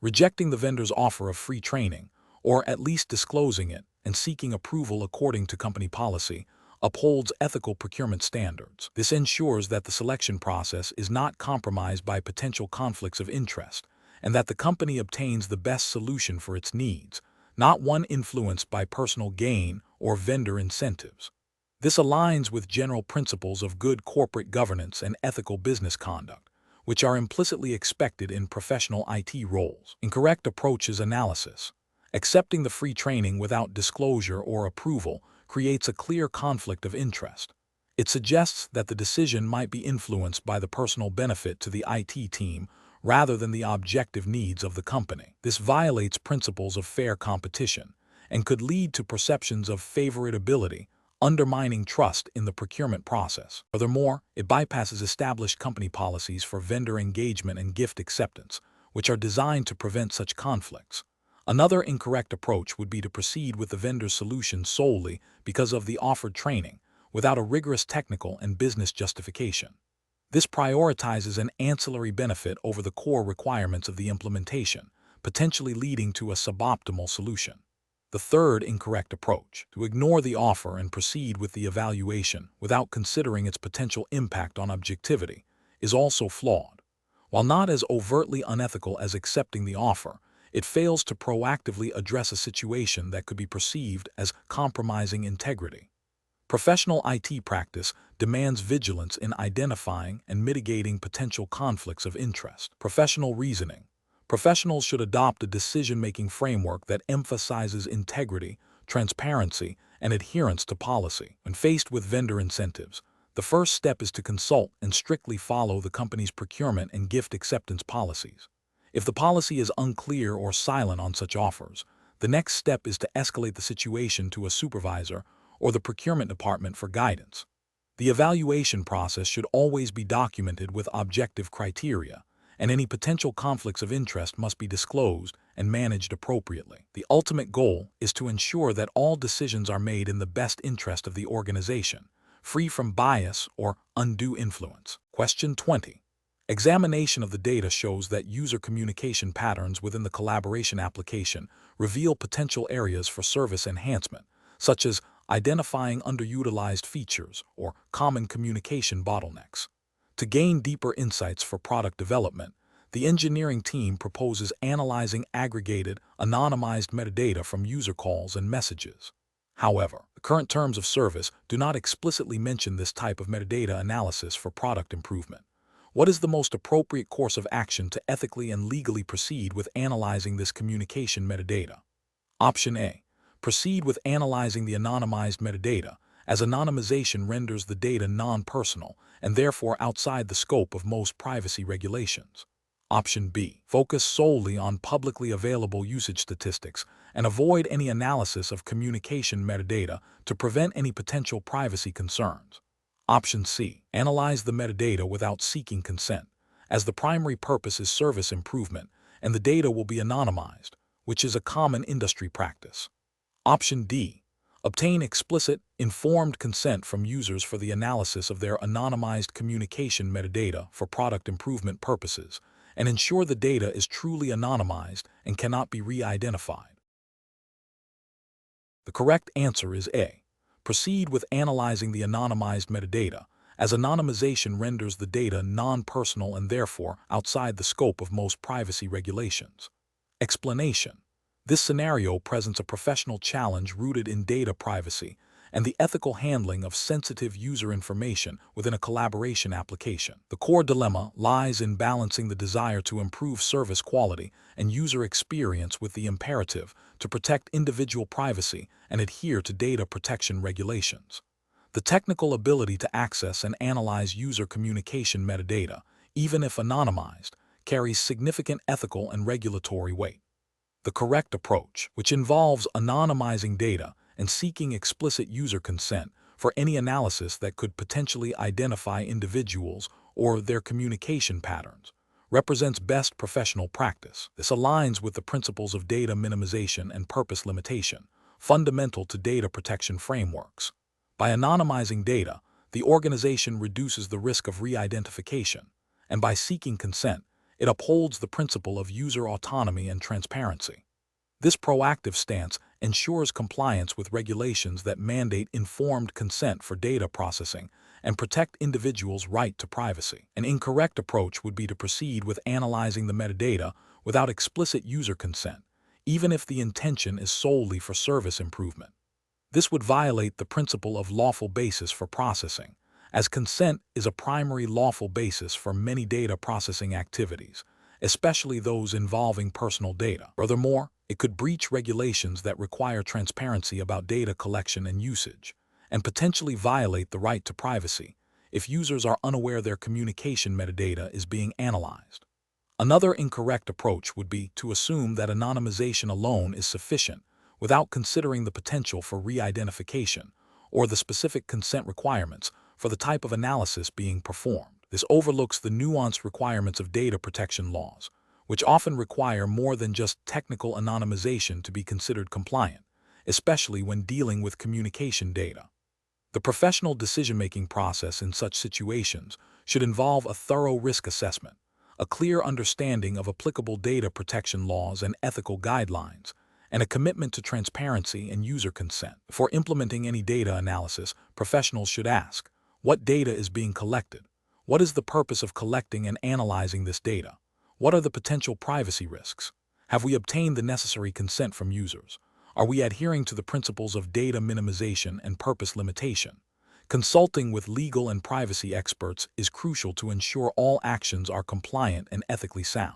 Rejecting the vendor's offer of free training, or at least disclosing it and seeking approval according to company policy, upholds ethical procurement standards. This ensures that the selection process is not compromised by potential conflicts of interest, and that the company obtains the best solution for its needs, not one influenced by personal gain or vendor incentives. This aligns with general principles of good corporate governance and ethical business conduct, which are implicitly expected in professional IT roles. Incorrect approach is analysis. Accepting the free training without disclosure or approval creates a clear conflict of interest. It suggests that the decision might be influenced by the personal benefit to the IT team rather than the objective needs of the company. This violates principles of fair competition and could lead to perceptions of favorability, undermining trust in the procurement process. Furthermore, it bypasses established company policies for vendor engagement and gift acceptance, which are designed to prevent such conflicts. Another incorrect approach would be to proceed with the vendor's solution solely because of the offered training, without a rigorous technical and business justification. This prioritizes an ancillary benefit over the core requirements of the implementation, potentially leading to a suboptimal solution. The third incorrect approach, to ignore the offer and proceed with the evaluation without considering its potential impact on objectivity, is also flawed. While not as overtly unethical as accepting the offer, it fails to proactively address a situation that could be perceived as compromising integrity. Professional IT practice demands vigilance in identifying and mitigating potential conflicts of interest. Professional reasoning. Professionals should adopt a decision-making framework that emphasizes integrity, transparency, and adherence to policy. When faced with vendor incentives, the first step is to consult and strictly follow the company's procurement and gift acceptance policies. If the policy is unclear or silent on such offers, the next step is to escalate the situation to a supervisor or the procurement department for guidance. The evaluation process should always be documented with objective criteria, and any potential conflicts of interest must be disclosed and managed appropriately. The ultimate goal is to ensure that all decisions are made in the best interest of the organization, free from bias or undue influence. Question 20. Examination of the data shows that user communication patterns within the collaboration application reveal potential areas for service enhancement, such as identifying underutilized features or common communication bottlenecks. To gain deeper insights for product development, the engineering team proposes analyzing aggregated, anonymized metadata from user calls and messages. However, the current terms of service do not explicitly mention this type of metadata analysis for product improvement. What is the most appropriate course of action to ethically and legally proceed with analyzing this communication metadata? Option A. Proceed with analyzing the anonymized metadata, as anonymization renders the data non-personal and therefore outside the scope of most privacy regulations. Option B. Focus solely on publicly available usage statistics and avoid any analysis of communication metadata to prevent any potential privacy concerns. Option C. Analyze the metadata without seeking consent, as the primary purpose is service improvement and the data will be anonymized, which is a common industry practice. Option D. Obtain explicit, informed consent from users for the analysis of their anonymized communication metadata for product improvement purposes, and ensure the data is truly anonymized and cannot be re-identified. The correct answer is A. Proceed with analyzing the anonymized metadata, as anonymization renders the data non-personal and therefore outside the scope of most privacy regulations. Explanation. This scenario presents a professional challenge rooted in data privacy and the ethical handling of sensitive user information within a collaboration application. The core dilemma lies in balancing the desire to improve service quality and user experience with the imperative to protect individual privacy and adhere to data protection regulations. The technical ability to access and analyze user communication metadata, even if anonymized, carries significant ethical and regulatory weight. The correct approach, which involves anonymizing data and seeking explicit user consent for any analysis that could potentially identify individuals or their communication patterns, represents best professional practice. This aligns with the principles of data minimization and purpose limitation, fundamental to data protection frameworks. By anonymizing data, the organization reduces the risk of re-identification, and by seeking consent, it upholds the principle of user autonomy and transparency. This proactive stance ensures compliance with regulations that mandate informed consent for data processing and protect individuals' right to privacy. An incorrect approach would be to proceed with analyzing the metadata without explicit user consent, even if the intention is solely for service improvement. This would violate the principle of lawful basis for processing, as consent is a primary lawful basis for many data processing activities, especially those involving personal data. Furthermore, it could breach regulations that require transparency about data collection and usage, and potentially violate the right to privacy if users are unaware their communication metadata is being analyzed. Another incorrect approach would be to assume that anonymization alone is sufficient without considering the potential for re-identification or the specific consent requirements for the type of analysis being performed. This overlooks the nuanced requirements of data protection laws, which often require more than just technical anonymization to be considered compliant, especially when dealing with communication data. The professional decision-making process in such situations should involve a thorough risk assessment, a clear understanding of applicable data protection laws and ethical guidelines, and a commitment to transparency and user consent. Before implementing any data analysis, professionals should ask, what data is being collected? What is the purpose of collecting and analyzing this data? What are the potential privacy risks? Have we obtained the necessary consent from users? Are we adhering to the principles of data minimization and purpose limitation? Consulting with legal and privacy experts is crucial to ensure all actions are compliant and ethically sound.